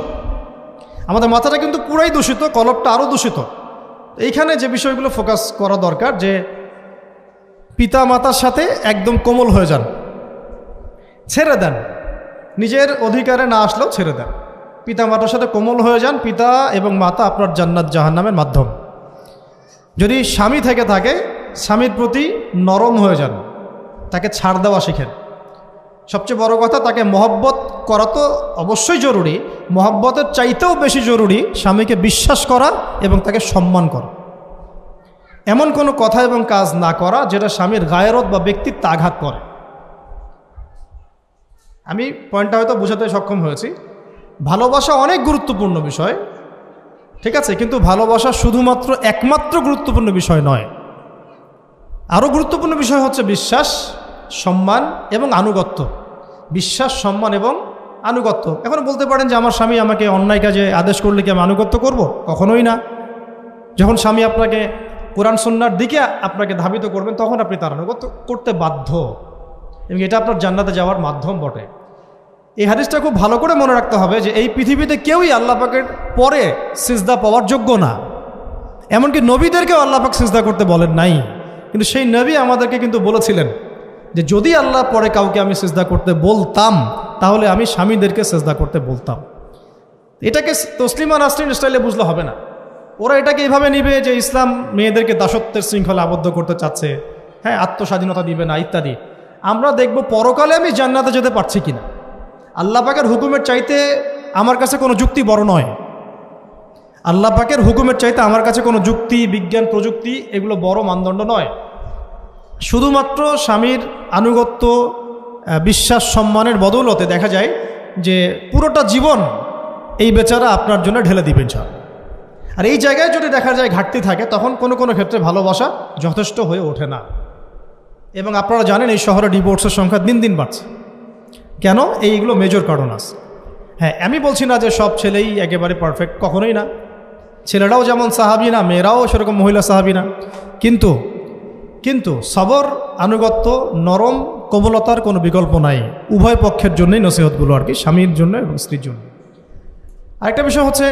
আমাদের মাথাটা কিন্তু পুরাই দূষিত, কলবটা আরও দূষিত। এইখানে যে বিষয়গুলো ফোকাস করা দরকার, যে পিতা মাতার সাথে একদম কোমল হয়ে যান, ছেড়ে দেন, নিজের অধিকারে না আসলেও ছেড়ে দেন, পিতা মাতার সাথে কোমল হয়ে যান। পিতা এবং মাতা আপনার জান্নাত জাহান্নামের মাধ্যম। যদি স্বামী থেকে থাকে, স্বামীর প্রতি নরম হয়ে যান, তাকে ছাড় দেওয়া শিখেন। সবচেয়ে বড় কথা, তাকে মহব্বত করা তো অবশ্যই জরুরি, মহব্বতের চাইতেও বেশি জরুরি স্বামীকে বিশ্বাস করা এবং তাকে সম্মান করা। এমন কোনো কথা এবং কাজ না করা যেটা স্বামীর গায়রত বা ব্যক্তিত্বে আঘাত করে। আমি পয়েন্টটা হয়তো বোঝাতে সক্ষম হয়েছি। ভালোবাসা অনেক গুরুত্বপূর্ণ বিষয়, ঠিক আছে, কিন্তু ভালোবাসা শুধুমাত্র একমাত্র গুরুত্বপূর্ণ বিষয় নয়। আরও গুরুত্বপূর্ণ বিষয় হচ্ছে বিশ্বাস, সম্মান এবং আনুগত্য। বিশ্বাস, সম্মান এবং আনুগত্য। এখন বলতে পারেন যে আমার স্বামী আমাকে অন্যায় কাজে আদেশ করলে কি আমি আনুগত্য করব? কখনোই না। যখন স্বামী আপনাকে কোরআন সুন্নাহর দিকে আপনাকে ধাবিত করবেন, তখন আপনি তার আনুগত্য করতে বাধ্য, এবং এটা আপনার জান্নাতে যাওয়ার মাধ্যম বটে। এই হাদিসটা খুব ভালো করে মনে রাখতে হবে যে এই পৃথিবীতে কেউই আল্লাহ পাকের পরে সিজদা পাওয়ার যোগ্য না। এমনকি নবীদেরকেও আল্লাহ পাক সিজদা করতে বলেন নাই, কিন্তু সেই নবী আমাদেরকে কিন্তু বলেছিলেন যে যদি আল্লাহ পরে কাউকে আমি সিজদা করতে বলতাম তাহলে আমি স্বামীদেরকে সিজদা করতে বলতাম। এটাকে তসলিমা নাসরিন স্টাইলে বুঝলে হবে না। ওরা এটাকে এইভাবে নিবে যে ইসলাম মেয়েদেরকে দাসত্বের শৃঙ্খলা আবদ্ধ করতে চাচ্ছে, হ্যাঁ, আত্মস্বাধীনতা দিবে না ইত্যাদি। আমরা দেখব পরকালে আমি জান্নাতে যেতে পারছি কিনা। আল্লাহ পাকের হুকুমের চাইতে আমার কাছে কোনো যুক্তি বড় নয়। আল্লাহ পাকের হুকুমের চাইতে আমার কাছে কোনো যুক্তি, বিজ্ঞান, প্রযুক্তি এগুলো বড় মানদণ্ড নয়। শুধুমাত্র স্বামীর আনুগত্য, বিশ্বাস, সম্মানের বদৌলতে দেখা যায় যে পুরোটা জীবন এই বেচারা আপনার জন্য ঢেলে দিবেন ইনশাআল্লাহ। আর এই জায়গায় যদি দেখা যায় ঘাটতি থাকে তখন কোনো কোনো ক্ষেত্রে ভালোবাসা যথেষ্ট হয়ে ওঠে না। এবং আপনারা জানেন এই শহরে ডিভোর্সের সংখ্যা দিন দিন বাড়ছে। কেন? এইগুলো মেজর কারণ আছে। হ্যাঁ, আমি বলছি না যে সব ছেলেই একেবারে পারফেক্ট, কখনোই না। ছেলেরাও যেমন সাহাবী না, মেয়েরাও সেরকম মহিলা সাহাবী না। কিন্তু সবর, আনুগত্য, নরম কোমলতার কোনো বিকল্প নাই। উভয় পক্ষের জন্যই নসিহতগুলো আর কি, স্বামীর জন্য এবং স্ত্রীর জন্য। আরেকটা বিষয় হচ্ছে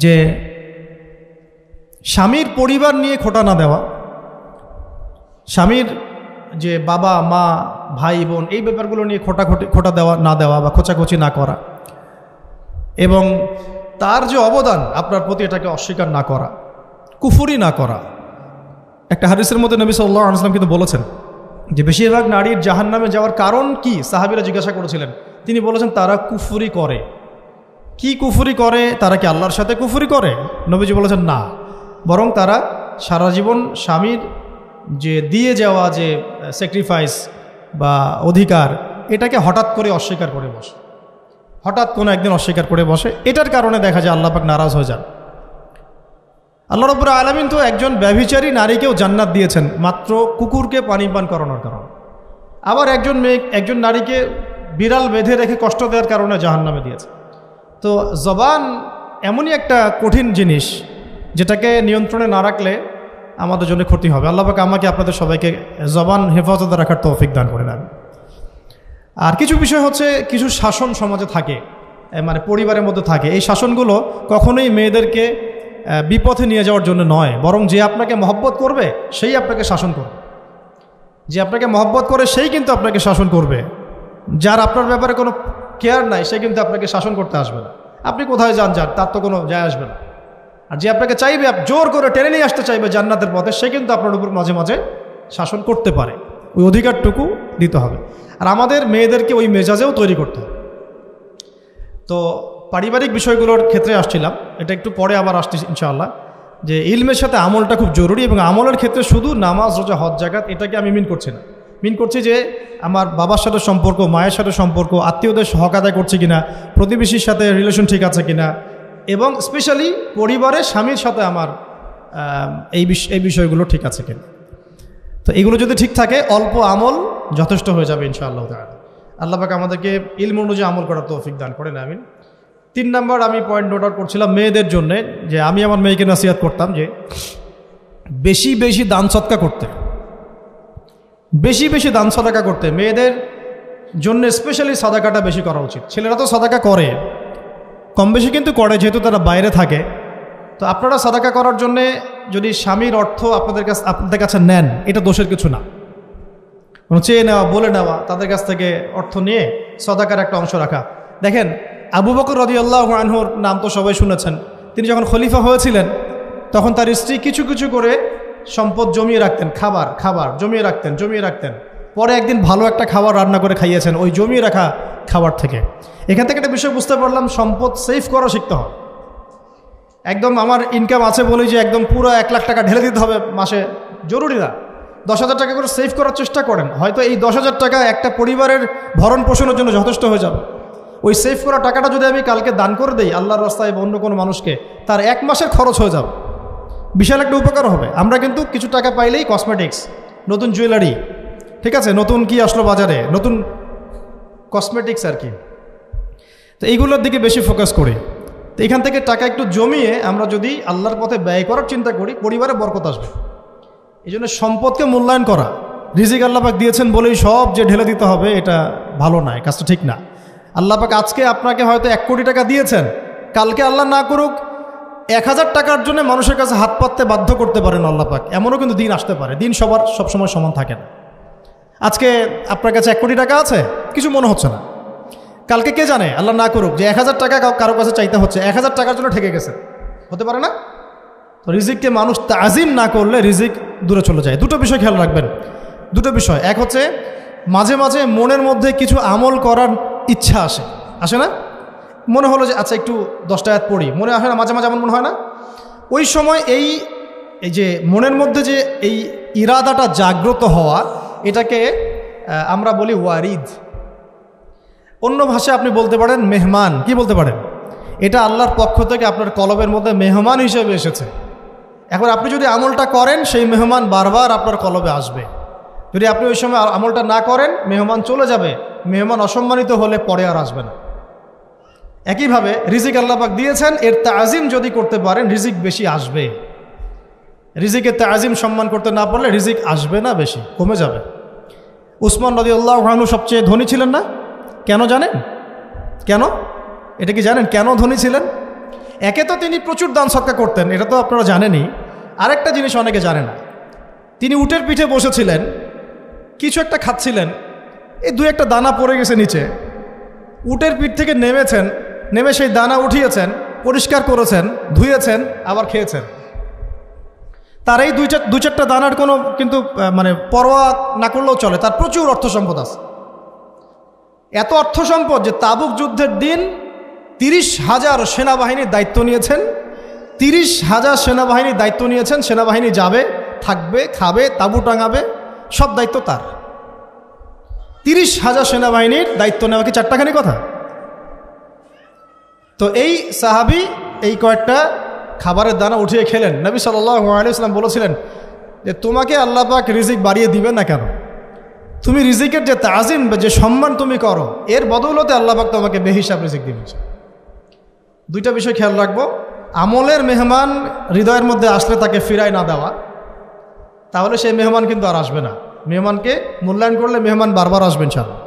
যে স্বামীর পরিবার নিয়ে খোঁটা না দেওয়া, স্বামীর যে বাবা মা ভাই বোন এই ব্যাপারগুলো নিয়ে খোঁটা দেওয়া না দেওয়া বা খোঁচাখুচি না করা, এবং তার যে অবদান আপনার প্রতি এটাকে অস্বীকার না করা, কুফরি না করা। একটা হাদিসের মধ্যে নবী সাল্লাল্লাহু আলাইহি ওয়াসাল্লাম কিন্তু বলেছেন যে বেশিরভাগ নারীর জাহান্নামে যাওয়ার কারণ কি? সাহাবীরা জিজ্ঞাসা করেছিলেন, তিনি বলেছেন তারা কুফরি করে। কি কুফরি করে? তারা কি আল্লাহর সাথে কুফরি করে? নবীজি বলেছেন না, বরং তারা সারা জীবন স্বামীর যে দিয়ে যাওয়া যে স্যাক্রিফাইস বা অধিকার, এটাকে হঠাৎ করে অস্বীকার করে বসে, হঠাৎ কোনো একদিন অস্বীকার করে বসে। এটার কারণে দেখা যায় আল্লাহ পাক নারাজ হয়ে যান। আল্লাহ রাব্বুল আলামিন তো একজন ব্যভিচারী নারীকেও জান্নাত দিয়েছেন মাত্র কুকুরকে পানি পান করানোর কারণে। আবার একজন নারীকে বিড়াল বেঁধে রেখে কষ্ট দেওয়ার কারণে জাহান্নামে দিয়েছে। তো জবান এমনই একটা কঠিন জিনিস যেটাকে নিয়ন্ত্রণে না রাখলে আমাদের জন্য ক্ষতি হবে। আল্লাহ পাক আমাকে আপনাদের সবাইকে জবান হেফাজতে রাখার তৌফিক দান করে দেন। আর কিছু বিষয় হচ্ছে, কিছু শাসন সমাজে থাকে, মানে পরিবারের মধ্যে থাকে। এই শাসনগুলো কখনোই মেয়েদেরকে বিপথে নিয়ে যাওয়ার জন্য নয়, বরং যে আপনাকে মহব্বত করবে সেই আপনাকে শাসন করবে। যে আপনাকে মহব্বত করে সেই কিন্তু আপনাকে শাসন করবে। যার আপনার ব্যাপারে কোনো কেয়ার নাই সে কিন্তু আপনাকে শাসন করতে আসবে না। আপনি কোথায় যান তার তো কোনো যায় আসবে না। আর যে আপনাকে চাইবে, জোর করে টেনে নিয়ে আসতে চাইবে জান্নাতের পথে, সে কিন্তু আপনার উপর মাঝে মাঝে শাসন করতে পারে। ওই অধিকারটুকু দিতে হবে। আর আমাদের মেয়েদেরকে ওই মেজাজেও তৈরি করতে হবে। তো পারিবারিক বিষয়গুলোর ক্ষেত্রে আসছিলাম, এটা একটু পরে আবার আসছি ইনশাআল্লাহ, যে ইলমের সাথে আমলটা খুব জরুরি। এবং আমলের ক্ষেত্রে শুধু নামাজ, রোজা, হজ, যাকাত এটাকে আমি মিন করছি না। মিন করছি যে আমার বাবার সাথে সম্পর্ক, মায়ের সাথে সম্পর্ক, আত্মীয়দের হক আদায় করছে কিনা, প্রতিবেশীর সাথে রিলেশন ঠিক আছে কিনা, এবং স্পেশালি পরিবারের স্বামীর সাথে আমার এই বিষয়গুলো ঠিক আছে কিনা। তো এগুলো যদি ঠিক থাকে অল্প আমল যথেষ্ট হয়ে যাবে ইনশাআল্লাহ তাআলা। আল্লাহ পাক আমাদেরকে ইলম অনুযায়ী আমল করার তৌফিক দান করেন, আমিন। 3 নম্বর আমি পয়েন্ট নোট আউট করছিলাম মেয়েদের জন্যে, যে আমি আমার মেয়েকে নসিহত করতাম যে বেশি বেশি দান সদকা করতে, বেশি বেশি দান সদকা করতে। মেয়েদের জন্য স্পেশালি সাদাকাটা বেশি করা উচিত। ছেলেরা তো সাদাকা করে, কম বেশি কিন্তু করে, যেহেতু তারা বাইরে থাকে। তো আপনারা সাদাকা করার জন্যে যদি স্বামীর অর্থ আপনাদের কাছে নেন, এটা দোষের কিছু না। চেয়ে নেওয়া, বলে নেওয়া, তাদের কাছ থেকে অর্থ নিয়ে সাদাকার একটা অংশ রাখা। দেখেন, আবু বকর রাদিয়াল্লাহু আনহুর নাম তো সবাই শুনেছেন। তিনি যখন খলিফা হয়েছিলেন তখন তার স্ত্রী কিছু কিছু করে সম্পদ জমিয়ে রাখতেন, খাবার জমিয়ে রাখতেন। পরে একদিন ভালো একটা খাবার রান্না করে খাইয়েছেন ওই জমিয়ে রাখা খাবার থেকে। এখান থেকে একটা বিষয় বুঝতে পারলাম, সম্পদ সেভ করা শিখতে হয়। একদম আমার ইনকাম আছে বলেই যে একদম পুরো 1 লাখ টাকা ঢেলে দিতে হবে মাসে, জরুরি না। 10,000 টাকা করে সেভ করার চেষ্টা করেন, হয়তো এই 10,000 টাকা একটা পরিবারের ভরণ পোষণের জন্য যথেষ্ট হয়ে যাবে। ওই সেভ করা টাকাটা যদি আমি কালকে দান করে দিই আল্লাহর রাস্তায় বা অন্য কোনো মানুষকে, তার 1 মাসের খরচ হয়ে যাবে, বিশাল একটা উপকার হবে। আমরা কিন্তু কিছু টাকা পাইলেই কসমেটিক্স, নতুন জুয়েলারি, ঠিক আছে, নতুন কি আসলো বাজারে, নতুন কসমেটিক্স আর কি, তো এইগুলোর দিকে বেশি ফোকাস করি। তো এখান থেকে টাকা একটু জমিয়ে আমরা যদি আল্লাহর পথে ব্যয় করার চিন্তা করি, পরিবারে বরকত আসবে। এই জন্য সম্পদকে মূল্যায়ন করা, রিজিক আল্লাহ পাক দিয়েছেন বলেই সব যে ঢেলে দিতে হবে, এটা ভালো না, কাজটা ঠিক না। আল্লাহ পাক আজকে আপনাকে হয়তো 1 কোটি টাকা দিয়েছেন, কালকে আল্লাহ না করুক 1000 টাকার জন্য মানুষের কাছে হাত পাততে বাধ্য করতে পারেন আল্লাহ পাক। এমনও কিন্তু দিন আসতে পারে, দিন সবার সবসময় সমান থাকে না। আজকে আপনার কাছে 1 কোটি টাকা আছে, কিছু মনে হচ্ছে না। কালকে কে জানে, আল্লাহ না করুক, যে 1000 টাকা কারো কাছে চাইতে হচ্ছে, 1000 টাকার জন্য ঠেকে গেছে, হতে পারে না? তো রিজিককে মানুষ তাজিম না করলে রিজিক দূরে চলে যায়। দুটো বিষয় খেয়াল রাখবেন, দুটো বিষয়। এক হচ্ছে মাঝে মাঝে মনের মধ্যে কিছু আমল করার ইচ্ছা আসে না? মনে হলো যে আচ্ছা একটু 10টা আয়াত পড়ি, মনে আসে না? মাঝে মাঝে এমন মনে হয় না? ওই সময় এই যে মনের মধ্যে যে এই ইরাদাটা জাগ্রত হওয়া, এটাকে আমরা বলি ওয়ারিদ। অন্য ভাষায় আপনি বলতে পারেন মেহমান। কি বলতে পারেন? এটা আল্লাহর পক্ষ থেকে আপনার কলবের মধ্যে মেহমান হিসেবে এসেছে। এখন আপনি যদি আমলটা করেন, সেই মেহমান বারবার আপনার কলবে আসবে। যদি আপনি ওই সময় আমলটা না করেন, মেহমান চলে যাবে। মেহমান অসম্মানিত হলে পরে আর আসবে না। একইভাবে রিজিক আল্লাহ পাক দিয়েছেন, এর তাজিম যদি করতে পারেন রিজিক বেশি আসবে। রিজিকের তাজিম সম্মান করতে না পারলে রিজিক আসবে না, বেশি কমে যাবে। উসমান রাদিয়াল্লাহু আনহু সবচেয়ে ধনী ছিলেন না? কেন জানেন? কেন? এটা কি জানেন কেন ধনী ছিলেন? একে তো তিনি প্রচুর দান সদকা করতেন, এটা তো আপনারা জানেনই। আরেকটা জিনিস অনেকে জানে না, তিনি উটের পিঠে বসেছিলেন, কিছু একটা খাচ্ছিলেন, এই 2-1টা দানা পড়ে গেছে নিচে। উটের পিঠ থেকে নেমেছেন, নেমে সেই দানা উঠিয়েছেন, পরিষ্কার করেছেন, ধুয়েছেন, আবার খেয়েছেন। তার এই 2-4টা দানার কোনো কিন্তু মানে পরোয়া না করলেও চলে, তার প্রচুর অর্থ সম্পদ আছে। এত অর্থ সম্পদ যে তাবুক যুদ্ধের দিন 30,000 সেনাবাহিনীর দায়িত্ব নিয়েছেন। 30,000 সেনাবাহিনীর দায়িত্ব নিয়েছেন। সেনাবাহিনী যাবে, থাকবে, খাবে, তাঁবু টাঙাবে, সব দায়িত্ব তার। 30,000 সেনাবাহিনীর দায়িত্ব নেওয়া কি চারটাখানি কথা? তো এই সাহাবী এই কয়েকটা খাবারের দানা উঠিয়ে খেলেন। নবী সাল্লাল্লাহু আলাইহি ওয়াসাল্লাম বলেছিলেন যে তোমাকে আল্লাহ পাক রিজিক বাড়িয়ে দিবেন না কেন? তুমি রিজিকের যে তাজিম, যে সম্মান তুমি করো, এর বদৌলতে আল্লাহ পাক তোমাকে বেহিসাব রিজিক দিবেন। দুইটা বিষয় খেয়াল রাখবো। আমলের মেহমান হৃদয়ের মধ্যে আসলে তাকে ফিরায় না দেওয়া, তাহলে সেই মেহমান কিন্তু আর আসবে না। মেহমানকে মূল্যায়ন করলে মেহমান বারবার আসবেন ইনশাআল্লাহ।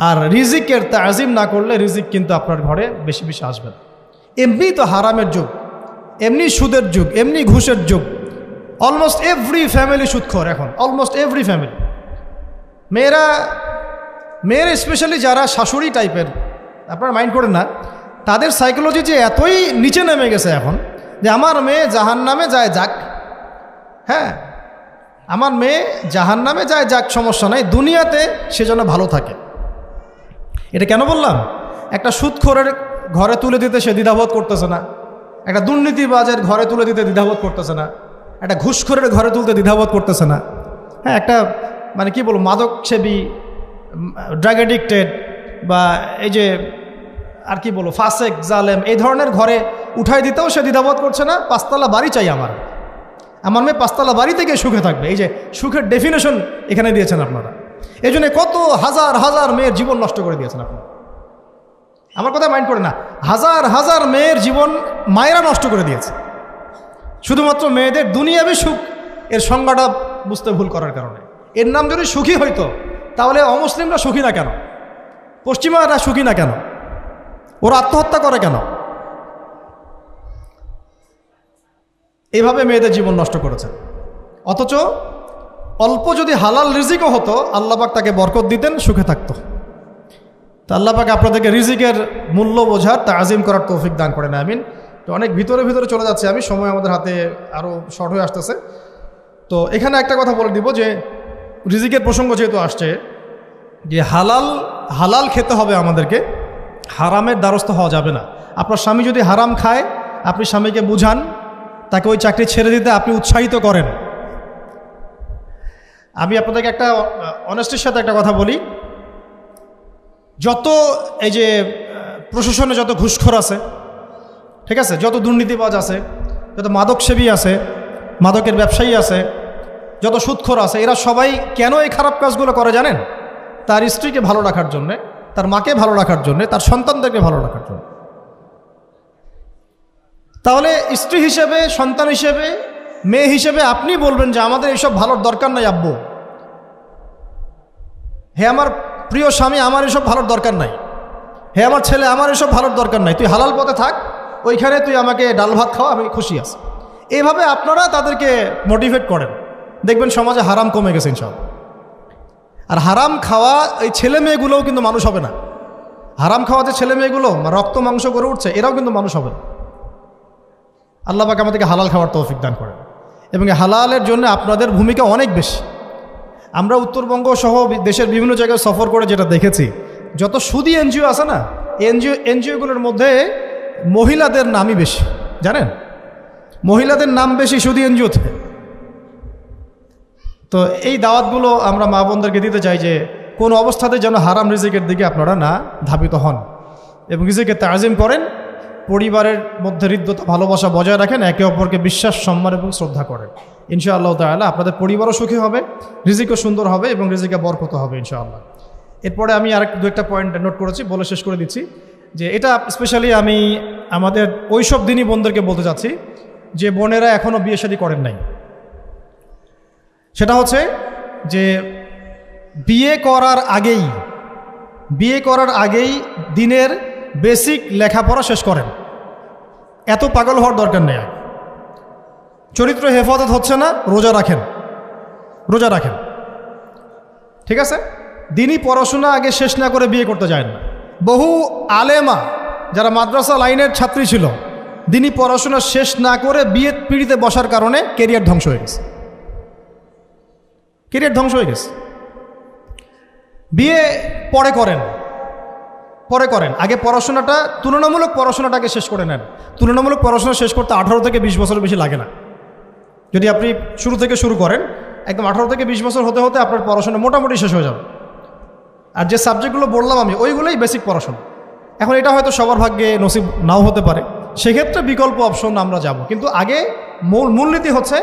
আর রিজিকের তাজিম না করলে রিজিক কিন্তু আপনার ঘরে বেশি বেশি আসবে না। এমনি তো হারামের যুগ, এমনি সুদের যুগ, এমনি ঘুষের যুগ। অলমোস্ট এভরি ফ্যামিলি সুদখোর এখন, অলমোস্ট এভরি ফ্যামিলি। মেয়েরা স্পেশালি যারা শাশুড়ি টাইপের, আপনারা মাইন্ড করেন না, তাদের সাইকোলজি যে এতই নিচে নেমে গেছে এখন যে আমার মেয়ে জাহান্নামে যায় যাক, হ্যাঁ আমার মেয়ে জাহান্নামে যায় যাক, সমস্যা নাই, দুনিয়াতে সে যেন ভালো থাকে। এটা কেন বললাম? একটা সুদখোরের ঘরে তুলে দিতে সে দ্বিধাবোধ করতেছে না, একটা দুর্নীতিবাজের ঘরে তুলে দিতে দ্বিধাবোধ করতেছে না, একটা ঘুষখোরের ঘরে তুলতে দ্বিধাবোধ করতেছে না, হ্যাঁ একটা মানে কি বলবো মাদকসেবী, ড্রাগ অ্যাডিক্টেড বা এই যে আর কি বলবো ফাসেক জালেম, এই ধরনের ঘরে উঠাই দিতেও সে দ্বিধাবোধ করছে না। 5তলা বাড়ি চাই আমার মেয়ে 5তলা বাড়ি থেকে সুখে থাকবে। এই যে সুখের ডেফিনেশন এখানে দিয়েছেন আপনারা। এই জন্য কত হাজার হাজার মেয়ের জীবন নষ্ট করে দিয়েছেন আপনারা। আমার কথা মাইন্ড করে না, হাজার হাজার মেয়ের জীবন মায়েরা নষ্ট করে দিয়েছে, শুধুমাত্র মেয়েদের দুনিয়াবী সুখ এর সংজ্ঞাটা বুঝতে ভুল করার কারণে। এর নাম যদি সুখী হইতো তাহলে অমুসলিমরা সুখী না কেন? পশ্চিমারা সুখী না কেন? ওরা আত্মহত্যা করে কেন? এইভাবে মেয়েদের জীবন নষ্ট করেছে। অথচ অল্প যদি হালাল রিজিকও হতো, আল্লাহ পাক তাকে বরকত দিতেন, সুখে থাকতো। তা আল্লাহ পাক আপনাদেরকে রিজিকের মূল্য বোঝার, তাজিম করার তৌফিক দান করেন, আমিন। তো অনেক ভিতরে ভিতরে চলে যাচ্ছে আমি, সময় আমাদের হাতে আরও শর্ট হয়ে আসতেছে। তো এখানে একটা কথা বলে দিব যে রিজিকের প্রসঙ্গ যেহেতু আসছে, যে হালাল খেতে হবে আমাদেরকে, হারামের দ্বারস্থ হওয়া যাবে না। আপনার স্বামী যদি হারাম খায়, আপনি স্বামীকে বুঝান, তাকে ওই চাকরি ছেড়ে দিতে আপনি উৎসাহিত করেন। আমি আপনাদেরকে একটা অনেস্টির সাথে একটা কথা বলি, যত এই যে প্রশাসনে যত ঘুষখোর আছে, ঠিক আছে, যত দুর্নীতিবাজ আছে, যত মাদকসেবী আছে, মাদকের ব্যবসায়ী আছে, যত সুদখোর আছে, এরা সবাই কেন এই খারাপ কাজগুলো করে জানেন? তার স্ত্রীকে ভালো রাখার জন্যে, তার মাকে ভালো রাখার জন্যে, তার সন্তানদেরকে ভালো রাখার জন্য। তাহলে স্ত্রী হিসেবে, সন্তান হিসেবে, মেয়ে হিসেবে আপনি বলবেন যে আমাদের এইসব ভালোর দরকার নাই আব্বু, হে আমার প্রিয় স্বামী, আমার এসব ভালোর দরকার নাই, হে আমার ছেলে, আমার এসব ভালোর দরকার নাই, তুই হালাল পথে থাক, ওইখানে তুই আমাকে ডাল ভাত খাওয়া, আমি খুশি আছি। এইভাবে আপনারা তাদেরকে মোটিভেট করেন, দেখবেন সমাজে হারাম কমে গেছে ইনশাআল্লাহ। আর হারাম খাওয়া এই ছেলে মেয়েগুলোও কিন্তু মানুষ হবে না। হারাম খাওয়া যে ছেলে মেয়েগুলো রক্ত মাংস করে উঠছে, এরাও কিন্তু মানুষ হবে না। আল্লাহ পাক আমাদেরকে হালাল খাওয়ার তৌফিক দান করেন, এবং হালালের জন্য আপনাদের ভূমিকা অনেক বেশি। আমরা উত্তরবঙ্গ সহ দেশের বিভিন্ন জায়গায় সফর করে যেটা দেখেছি, যত সুদী এনজিও আছে না, এনজিওগুলোর মধ্যে মহিলাদের নামই বেশি, জানেন? মহিলাদের নাম বেশি সুদী এনজিওতে। তো এই দাওয়াতগুলো আমরা মা বোনদেরকে দিতে চাই যে কোন অবস্থাতে যেন হারাম রিজিকের দিকে আপনারা না ধাবিত হন, এবং রিজিকে তাজিম করেন, পরিবারের মধ্যে হৃদ্যতা ভালোবাসা বজায় রাখেন, একে অপরকে বিশ্বাস সম্মান এবং শ্রদ্ধা করেন। ইনশাআল্লাহ তাআলা আপনাদের পরিবারও সুখী হবে, রিজিকও সুন্দর হবে এবং রিজিকে বরকত হবে ইনশাআল্লাহ। এরপরে আমি আর দু একটা পয়েন্ট নোট করেছি, বলে শেষ করে দিচ্ছি যে এটা স্পেশালি আমি আমাদের ওইসব দিনই বোনদেরকে বলতে চাচ্ছি যে বোনেরা এখনও বিয়ে শাদী করেন নাই। সেটা হচ্ছে যে বিয়ে করার আগেই দিনের বেসিক লেখাপড়া শেষ করেন। এত পাগল হওয়ার দরকার নেই। চরিত্র হেফাজত হচ্ছে না, রোজা রাখেন, ঠিক আছে? দিনই পড়াশোনা আগে শেষ না করে বিয়ে করতে যায় না। বহু আলেমা যারা মাদ্রাসা লাইনের ছাত্রী ছিল, দিনই পড়াশোনা শেষ না করে বিয়ে পিড়িতে বসার কারণে কেরিয়ার ধ্বংস হয়ে গেছে। বিয়ে পরে করেন, আগে পড়াশোনাটা, তুলনামূলক পড়াশোনাটাকে শেষ করে নেন। তুলনামূলক পড়াশোনা শেষ করতে 18 থেকে 20 বছর বেশি লাগে না। যদি আপনি শুরু থেকে শুরু করেন, একদম 18 থেকে 20 বছর হতে হতে আপনার পড়াশোনা মোটামুটি শেষ হয়ে যাবে। আর যে সাবজেক্টগুলো বললাম আমি, ওইগুলোই বেসিক পড়াশোনা। এখন এটা হয়তো সবার ভাগ্যে নসিব নাও হতে পারে, সেক্ষেত্রে বিকল্প অপশন আমরা যাব। কিন্তু আগে মূলনীতি হচ্ছে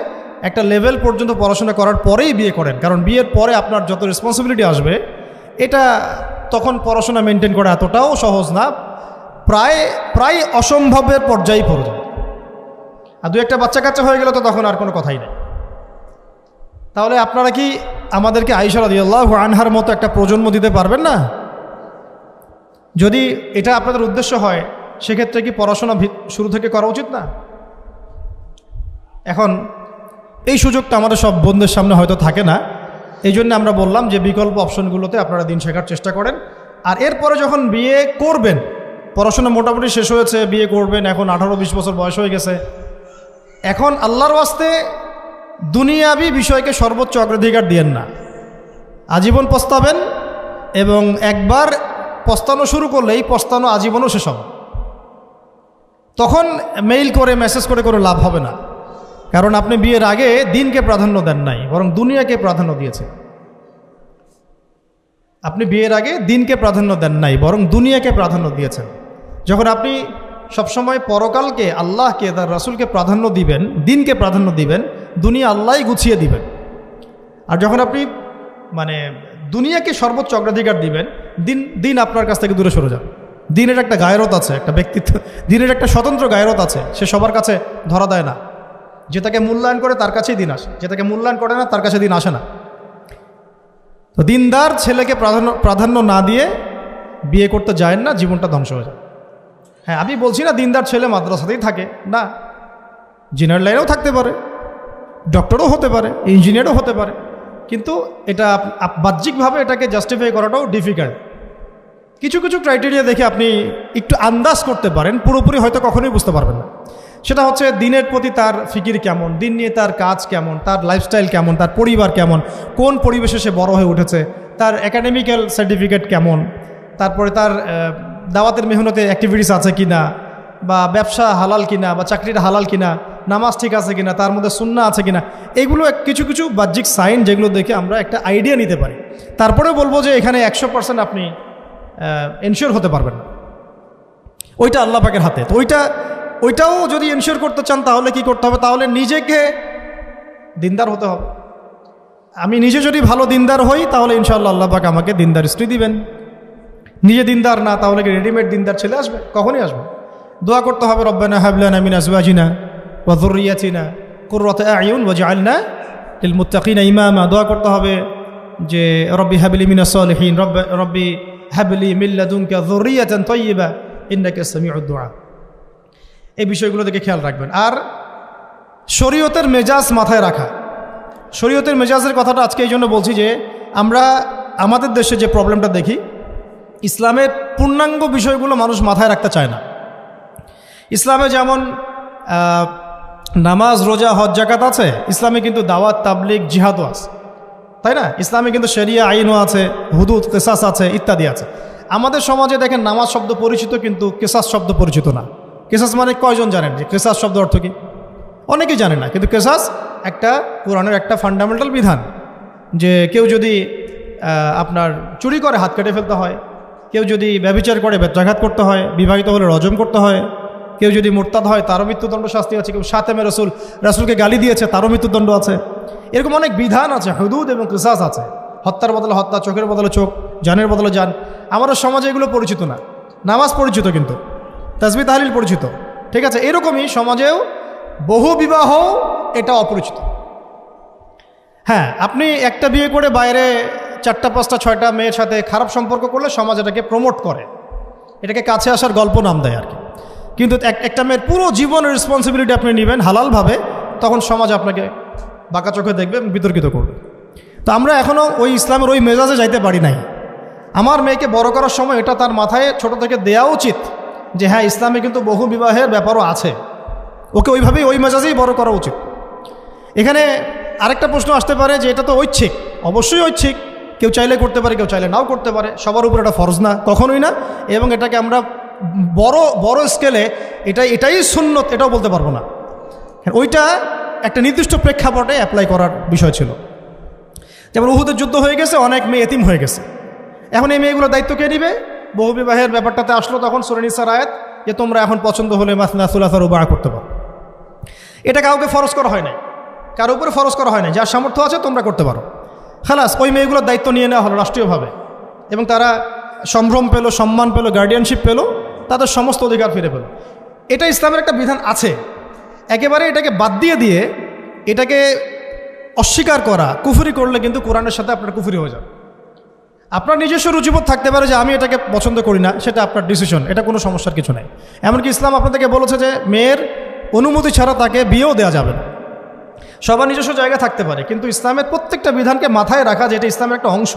একটা লেভেল পর্যন্ত পড়াশোনা করার পরেই বিয়ে করেন, কারণ বিয়ের পরে আপনার যত রেসপন্সিবিলিটি আসবে, এটা তখন পড়াশোনা মেনটেন করা এতটাও সহজ না, প্রায় অসম্ভবের পর্যায়ে পড়ে যায়। আর দু একটা বাচ্চা কাচ্চা হয়ে গেলে তো তখন আর কোনো কথাই নেই। তাহলে আপনারা কি আমাদেরকে আয়েশা রাদিয়াল্লাহু আনহার মতো একটা প্রজন্ম দিতে পারবেন না? যদি এটা আপনাদের উদ্দেশ্য হয়, সেক্ষেত্রে কি পড়াশোনা শুরু থেকে করা উচিত না? এখন এই সুযোগটা আমাদের সব বন্ধুদের সামনে হয়তো থাকে না, এই জন্য আমরা বললাম যে বিকল্প অপশনগুলোতে আপনারা দিন শেখার চেষ্টা করেন। আর এরপরে যখন বিয়ে করবেন, পড়াশোনা মোটামুটি শেষ হয়েছে, বিয়ে করবেন, এখন 18-20 বছর বয়স হয়ে গেছে, এখন আল্লাহর ওয়াস্তে দুনিয়াবি বিষয়কে সর্বোচ্চ অগ্রাধিকার দিয়েন না। আজীবন পস্তাবেন, এবং একবার পস্তানো শুরু করলে এই পস্তানো আজীবনও শেষ হবে। তখন মেইল করে মেসেজ করে লাভ হবে না, কারণ আপনি বিয়ের আগে দিনকে প্রাধান্য দেন নাই, বরং দুনিয়াকে প্রাধান্য দিয়েছেন। আপনি বিয়ের আগে দিনকে প্রাধান্য দেন নাই, বরং দুনিয়াকে প্রাধান্য দিয়েছেন। যখন আপনি সবসময় পরকালকে, আল্লাহকে, তার রাসূলকে প্রাধান্য দিবেন, দিনকে প্রাধান্য দিবেন, দুনিয়া আল্লাহই গুছিয়ে দিবেন। আর যখন আপনি দুনিয়াকে সর্বোচ্চ অগ্রাধিকার দিবেন, দিন আপনার কাছ থেকে দূরে সরে যাবে। দিনের একটা গায়রত আছে, একটা ব্যক্তিত্ব, দিনের একটা স্বতন্ত্র গায়রত আছে, সে সবার কাছে ধরা দেয় না। যে তাকে মূল্যায়ন করে তার কাছেই দিন আসে, যে তাকে মূল্যায়ন করে না তার কাছে দিন আসে না। তো দিনদার ছেলেকে প্রাধান্য না দিয়ে বিয়ে করতে যায় না, জীবনটা ধ্বংস হয়ে যায়। হ্যাঁ, আমি বলছি না দিনদার ছেলে মাদ্রাসাতেই থাকে না, ইঞ্জিনিয়ার লাইনেও থাকতে পারে, ডক্টরও হতে পারে, ইঞ্জিনিয়ারও হতে পারে, কিন্তু এটা বাহ্যিকভাবে এটাকে জাস্টিফাই করাটাও ডিফিকাল্ট। কিছু ক্রাইটেরিয়া দেখে আপনি একটু আন্দাজ করতে পারেন, পুরোপুরি হয়তো কখনোই বুঝতে পারবেন না। সেটা হচ্ছে দিনের প্রতি তার ফিকির কেমন, দিন নিয়ে তার কাজ কেমন, তার লাইফস্টাইল কেমন, তার পরিবার কেমন, কোন পরিবেশে সে বড় হয়ে উঠেছে, তার একাডেমিক্যাল সার্টিফিকেট কেমন, তারপরে তার দাওয়াতের মেহনতে অ্যাক্টিভিটিস আছে কিনা, বা ব্যবসা হালাল কিনা, বা চাকরিটা হালাল কিনা, নামাজ ঠিক আছে কিনা, তার মধ্যে সুন্নাহ আছে কিনা। এগুলো কিছু বাহ্যিক সাইন, যেগুলো দেখে আমরা একটা আইডিয়া নিতে পারি। তারপরেও বলবো যে এখানে 100% আপনি এনশিওর হতে পারবেন না, ওইটা আল্লাহ পাকের হাতে। তো ওইটাও যদি এনশিওর করতে চান, তাহলে কি করতে হবে? তাহলে নিজেকে দিনদার হতে হবে। আমি নিজে যদি ভালো দিনদার হই, তাহলে ইনশাআল্লাহ আল্লাহ পাক আমাকে দিনদার স্ত্রী দিবেন। নিজে দিনদার না, তাহলে কি রেডিমেড দিনদার ছেলে আসবে? কখনই আসবে। দোয়া করতে হবে, রব্বানা হাব লানা মিন আজওয়াজিনা ওয়া যুররিয়াতিনা কুররাতা আ'য়ুন ওয়াজআলনা লিল মুত্তাকিনা ইমামা। দোয়া করতে হবে যে রব্বি হাবলি মিনাস সালিহিন, রব্বি হাবলি মিন লাদুনকা যুররিয়াতান তাইয়্যিবা ইন্নাকা সামিউদ দুআ। এই বিষয়গুলো দেখে খেয়াল রাখবেন। আর শরীয়তের মেজাজ মাথায় রাখা। শরীয়তের মেজাজের কথাটা আজকে এই জন্য বলছি যে আমরা আমাদের দেশে যে প্রবলেমটা দেখি, ইসলামের পূর্ণাঙ্গ বিষয়গুলো মানুষ মাথায় রাখতে চায় না। ইসলামে যেমন নামাজ, রোজা, হজ, জাকাত আছে, ইসলামে কিন্তু দাওয়াত, তাবলিগ, জিহাদও আছে, তাই না? ইসলামে কিন্তু শরিয়া আইনও আছে, হুদুদ, কিসাস আছে, ইত্যাদি আছে। আমাদের সমাজে দেখেন নামাজ শব্দ পরিচিত, কিন্তু কিসাস শব্দ পরিচিত না। কিসাস মানে কয়জন জানেন যে কিসাস শব্দ অর্থ কি? অনেকেই জানে না। কিন্তু কিসাস একটা কোরআনের একটা ফান্ডামেন্টাল বিধান, যে কেউ যদি আপনার চুরি করে হাত কেটে ফেলতে হয়, কেউ যদি ব্যভিচার করে বেত্রাঘাত করতে হয়, বিবাহিত হলে রজম করতে হয়, কেউ যদি মুরতাদ হয় তারও মৃত্যুদণ্ড শাস্তি আছে, কেউ শাতেমে রাসূলকে গালি দিয়েছে তারও মৃত্যুদণ্ড আছে। এরকম অনেক বিধান আছে, হুদুদ এবং কিসাস আছে। হত্যার বদলে হত্যা, চোখের বদলে চোখ, জানের বদলে জান। আমাদের সমাজে এগুলো পরিচিত না। নামাজ পরিচিত কিন্তু তাসবিহ তাহলিল পরিচিত, ঠিক আছে? এরকমই সমাজেও বহু বিবাহ এটা অপরিচিত। হ্যাঁ, আপনি একটা বিয়ে করে বাইরে 4টা 5টা 6টা মেয়ের সাথে খারাপ সম্পর্ক করলে সমাজ এটাকে প্রমোট করে, এটাকে কাছে আসার গল্প নাম দেয় আর কি। কিন্তু একটা মেয়ের পুরো জীবনের রেসপন্সিবিলিটি আপনি নেবেন হালালভাবে, তখন সমাজ আপনাকে বাঁকা চোখে দেখবে, বিতর্কিত করবে। তো আমরা এখনও ওই ইসলামের ওই মেজাজে যাইতে পারি নাই। আমার মেয়েকে বড় করার সময় এটা তার মাথায় ছোট থেকে দেওয়া উচিত যে হ্যাঁ, ইসলামে কিন্তু বহু বিবাহের ব্যাপারও আছে, ওকে ওইভাবেই ওই মেজাজেই বড় করা উচিত। এখানে আরেকটা প্রশ্ন আসতে পারে যে এটা তো ঐচ্ছিক। অবশ্যই ঐচ্ছিক, কেউ চাইলে করতে পারে, কেউ চাইলে নাও করতে পারে, সবার উপর এটা ফরজ না, কখনোই না। এবং এটাকে আমরা বড় স্কেলে এটাই সুন্নত এটাও বলতে পারবো না। ওইটা একটা নির্দিষ্ট প্রেক্ষাপটে অ্যাপ্লাই করার বিষয় ছিল। যেমন উহুদের যুদ্ধ হয়ে গেছে, অনেক মেয়ে এতিম হয়ে গেছে, এখন এই মেয়েগুলোর দায়িত্ব কে নিবে? বহু বিবাহের ব্যাপারটাতে আসলো তখন সূরা নিসার আয়াত যে তোমরা এখন পছন্দ হলে মাসনা সুলাসা রুবা করতে পারো। এটা কাউকে ফরজ করা হয় না, কারো উপরে ফরজ করা হয় না। যার সামর্থ্য আছে তোমরা করতে পারো, খালাস। ওই মেয়েগুলোর দায়িত্ব নিয়ে নেওয়া হলো রাষ্ট্রীয়ভাবে, এবং তারা সম্ভ্রম পেল, সম্মান পেল, গার্ডিয়ানশিপ পেল, তাদের সমস্ত অধিকার ফিরে পেল। এটা ইসলামের একটা বিধান আছে। একেবারে এটাকে বাদ দিয়ে এটাকে অস্বীকার করা, কুফরি করলে কিন্তু কোরআনের সাথে আপনার কুফরি হয়ে যাবে। আপনার নিজস্ব রুচিবোধ থাকতে পারে যে আমি এটাকে পছন্দ করি না, সেটা আপনার ডিসিশন, এটা কোনো সমস্যার কিছু নেই। এমনকি ইসলাম আপনাদেরকে বলেছে যে মেয়ের অনুমতি ছাড়া তাকে বিয়েও দেওয়া যাবে না। সবার নিজস্ব জায়গা থাকতে পারে, কিন্তু ইসলামের প্রত্যেকটা বিধানকে মাথায় রাখা যে এটা ইসলামের একটা অংশ।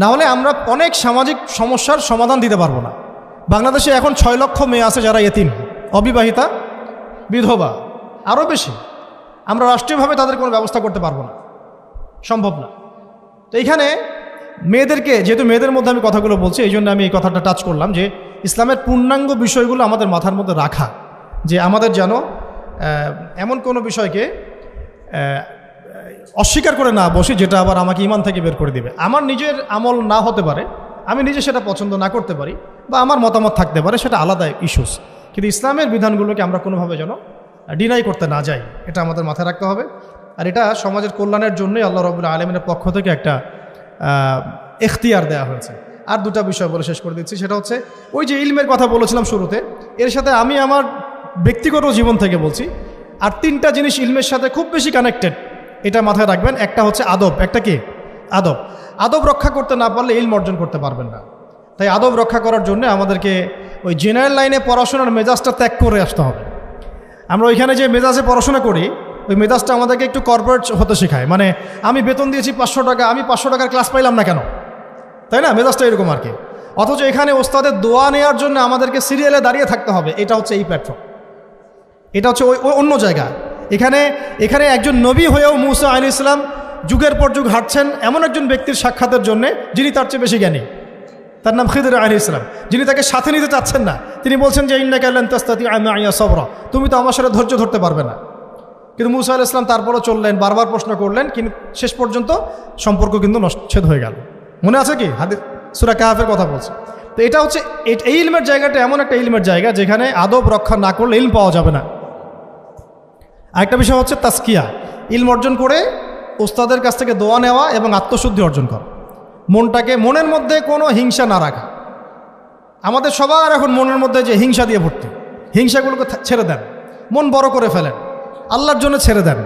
না হলে আমরা অনেক সামাজিক সমস্যার সমাধান দিতে পারবো না। বাংলাদেশে এখন 6 লক্ষ মেয়ে আছে যারা এতিম, অবিবাহিতা, বিধবা, আরও বেশি। আমরা রাষ্ট্রীয়ভাবে তাদের কোনো ব্যবস্থা করতে পারবো না, সম্ভব না। তো এইখানে মেয়েদেরকে, যেহেতু মেয়েদের মধ্যে আমি কথাগুলো বলছি, এই জন্য আমি এই কথাটা টাচ করলাম যে ইসলামের পূর্ণাঙ্গ বিষয়গুলো আমাদের মাথার মধ্যে রাখা, যে আমাদের যেন এমন কোনো বিষয়কে অস্বীকার করে না বসি যেটা আবার আমাকে ইমান থেকে বের করে দিবে। আমার নিজের আমল না হতে পারে, আমি নিজে সেটা পছন্দ না করতে পারি, বা আমার মতামত থাকতে পারে, সেটা আলাদা ইস্যুস। কিন্তু ইসলামের বিধানগুলোকে আমরা কোনোভাবে যেন ডিনাই করতে না যাই, এটা আমাদের মাথায় রাখতে হবে। আর এটা সমাজের কল্যাণের জন্যই আল্লাহ রাব্বুল আলামিনের পক্ষ থেকে একটা এখতিয়ার দেওয়া হয়েছে। আর দুটা বিষয় বলে শেষ করে দিচ্ছি, সেটা হচ্ছে ওই যে ইলমের কথা বলেছিলাম শুরুতে, এর সাথে আমি আমার ব্যক্তিগত জীবন থেকে বলছি, আর 3টা জিনিস ইলমের সাথে খুব বেশি কানেক্টেড, এটা মাথায় রাখবেন। একটা হচ্ছে আদব। একটা কি? আদব। আদব রক্ষা করতে না পারলে ইলম অর্জন করতে পারবেন না। তাই আদব রক্ষা করার জন্য আমাদেরকে ওই জেনারেল লাইনে পড়াশোনার মেজাজটা ত্যাগ করে আসতে হবে। আমরা ওইখানে যে মেজাজে পড়াশোনা করি, ওই মেজাজটা আমাদেরকে একটু কর্পোরেট হতে শেখায়। মানে আমি বেতন দিয়েছি 500 টাকা, আমি 500 টাকার ক্লাস পাইলাম না কেন, তাই না? মেজাজটা এরকম আর কি। অথচ এখানে ওস্তাদের দোয়া নেওয়ার জন্য আমাদেরকে সিরিয়ালে দাঁড়িয়ে থাকতে হবে। এটা হচ্ছে এই প্ল্যাটফর্ম, এটা হচ্ছে ওই অন্য জায়গা। এখানে একজন নবী হয়েও মুসা আলাইহিস সালাম যুগের পর যুগ হাঁটছেন এমন একজন ব্যক্তির সাক্ষাতের জন্য যিনি তার চেয়ে বেশি জ্ঞানী, তার নাম খিদর আলাইহিস সালাম, যিনি তাকে সাথে নিতে চাচ্ছেন না। তিনি বলছেন যে ইন্নাকা লান তাস্তাতিআ মাইয়া সাবরা, তুমি তো আমার সাথে ধৈর্য ধরতে পারবে না। কিন্তু মুসা আলাইহিস সালাম তারপরও চললেন, বারবার প্রশ্ন করলেন, কিন্তু শেষ পর্যন্ত সম্পর্ক কিন্তু নচ্ছেদ হয়ে গেল। মনে আছে কি? হাদিস সূরা কাহফের কথা বলছে। তো এটা হচ্ছে এই ইলমের জায়গাটা এমন একটা ইলমের জায়গা যেখানে আদব রক্ষা না করলে ইলম পাওয়া যাবে না। আরেকটা বিষয় হচ্ছে তাসকিয়া, ইলম অর্জন করে ওস্তাদের কাছ থেকে দোয়া নেওয়া এবং আত্মশুদ্ধি অর্জন করা, মনের মধ্যে কোনো হিংসা না রাখা। আমাদের সবার এখন মনের মধ্যে যে হিংসা দিয়ে ভর্তি, হিংসাগুলোকে ছেড়ে দেন, মন বড় করে ফেলেন, আল্লাহর জন্য ছেড়ে দেন,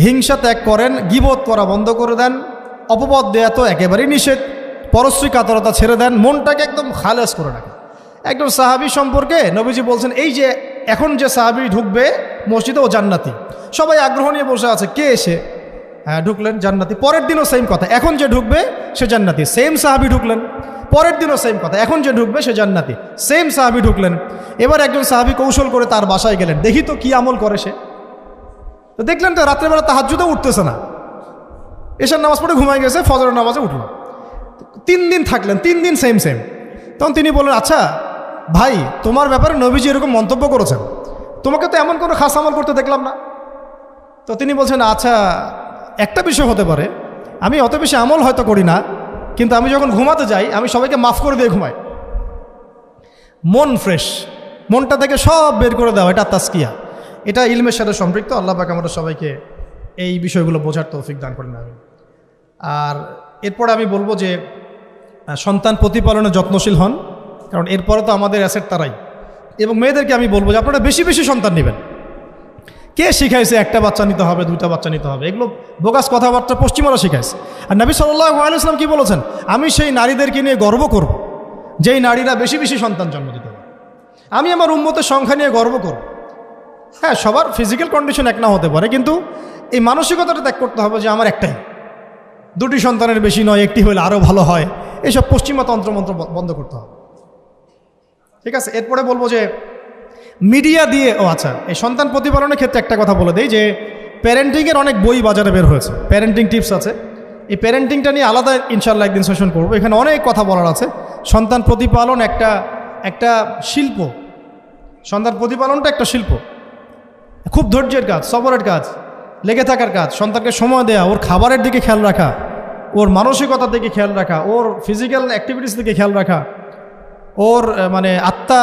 হিংসা ত্যাগ করেন, গীবত করা বন্ধ করে দেন, অপবাদ দেয়া তো একেবারেই নিষেধ, পরশ্রী কাতরতা ছেড়ে দেন, মনটাকে একদম খালেস করে রাখেন। একজন সাহাবী সম্পর্কে নবীজি বলছেন, এই যে এখন যে সাহাবী ঢুকবে মসজিদে ও জান্নাতি, সবাই আগ্রহ নিয়ে বসে আছে, কে এসে? হ্যাঁ ঢুকলেন জান্নাতি, পরের দিনও সেম কথা, এখন যে ঢুকবে সে জান্নাতি। সেম সাহাবি ঢুকলেন, পরের দিনও সেম কথা, এখন যে ঢুকবে সে জান্নাতি। সেম সাহাবি ঢুকলেন। এবার একজন সাহাবি কৌশল করে তার বাসায় গেলেন, দেখি তো কি আমল করে সে। তো দেখলেন তো রাত্রেবেলা তাহাজ্জুদও উঠতেছে না, এশার নামাজ পড়ে ঘুমাই গেছে, ফজরের নামাজে উঠল। 3 দিন থাকলেন, 3 দিন সেম সেম। তখন তিনি বললেন, আচ্ছা ভাই, তোমার ব্যাপারে নবীজি এরকম মন্তব্য করেছেন, তোমাকে তো এমন কোনো খাস আমল করতে দেখলাম না। তো তিনি বলছেন, আচ্ছা একটা বিষয় হতে পারে, আমি অত বেশি আমল হয়তো করি না, কিন্তু আমি যখন ঘুমাতে যাই আমি সবাইকে মাফ করে দিয়ে ঘুমাই। মন ফ্রেশ, মনটা থেকে সব বের করে দেওয়া, এটা তাসকিয়া, এটা ইলমের সাথে সম্পৃক্ত। আল্লাহ পাক আমাদের সবাইকে এই বিষয়গুলো বোঝার তৌফিক দান করেন। আমি আর এরপরে আমি বলবো যে সন্তান প্রতিপালনে যত্নশীল হন, কারণ এরপরে তো আমাদের অ্যাসেট তারাই। এবং মেয়েদেরকে আমি বলবো যে আপনারা বেশি বেশি সন্তান নেবেন। কে শিখাইছে একটা বাচ্চা নিতে হবে, 2টা বাচ্চা নিতে হবে? এগুলো বোগাস কথাবার্তা পশ্চিমারা শিখাইছে। আর নবী সাল্লাল্লাহু আলাইহি ওয়াসাল্লাম কি বলেছেন? আমি সেই নারীদেরকে নিয়ে গর্ব করব যেই নারীরা বেশি বেশি সন্তান জন্ম দিতে পারে। আমি আমার উম্মতের সংখ্যা নিয়ে গর্ব করব। হ্যাঁ, সবার ফিজিক্যাল কন্ডিশন এক না হতে পারে, কিন্তু এই মানসিকতাটা ত্যাগ করতে হবে যে আমার একটাই, 2টি সন্তানের বেশি নয়, একটি হলে আরও ভালো হয়। এইসব পশ্চিমা তন্ত্রমন্ত্র বন্ধ করতে হবে। ঠিক আছে, এরপরে বলবো যে মিডিয়া দিয়ে, আচ্ছা, এই সন্তান প্রতিপালনের ক্ষেত্রে একটা কথা বলে দেই যে প্যারেন্টিংয়ের অনেক বই বাজারে বের হয়েছে, প্যারেন্টিং টিপস আছে। এই প্যারেন্টিংটা নিয়ে আলাদা ইনশাল্লাহ একদিন সেশন করবো, এখানে অনেক কথা বলার আছে। সন্তান প্রতিপালন একটা শিল্প, সন্তান প্রতিপালনটা একটা শিল্প, খুব ধৈর্যের কাজ, সবরের কাজ, লেগে থাকার কাজ। সন্তানকে সময় দেওয়া, ওর খাবারের দিকে খেয়াল রাখা, ওর মানসিকতার দিকে খেয়াল রাখা, ওর ফিজিক্যাল অ্যাক্টিভিটিস দিকে খেয়াল রাখা, ওর মানে আত্মা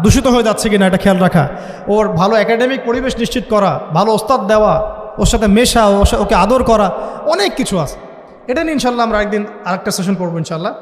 দূষিত হয়ে যাচ্ছে কিনা এটা খেয়াল রাখা, ওর ভালো একাডেমিক পরিবেশ নিশ্চিত করা, ভালো ওস্তাদ দেওয়া, ওর সাথে মেশা, ওকে আদর করা, অনেক কিছু আছে। এটা নিয়ে ইনশাল্লাহ আমরা একদিন আরেকটা সেশন করবো ইনশাল্লাহ।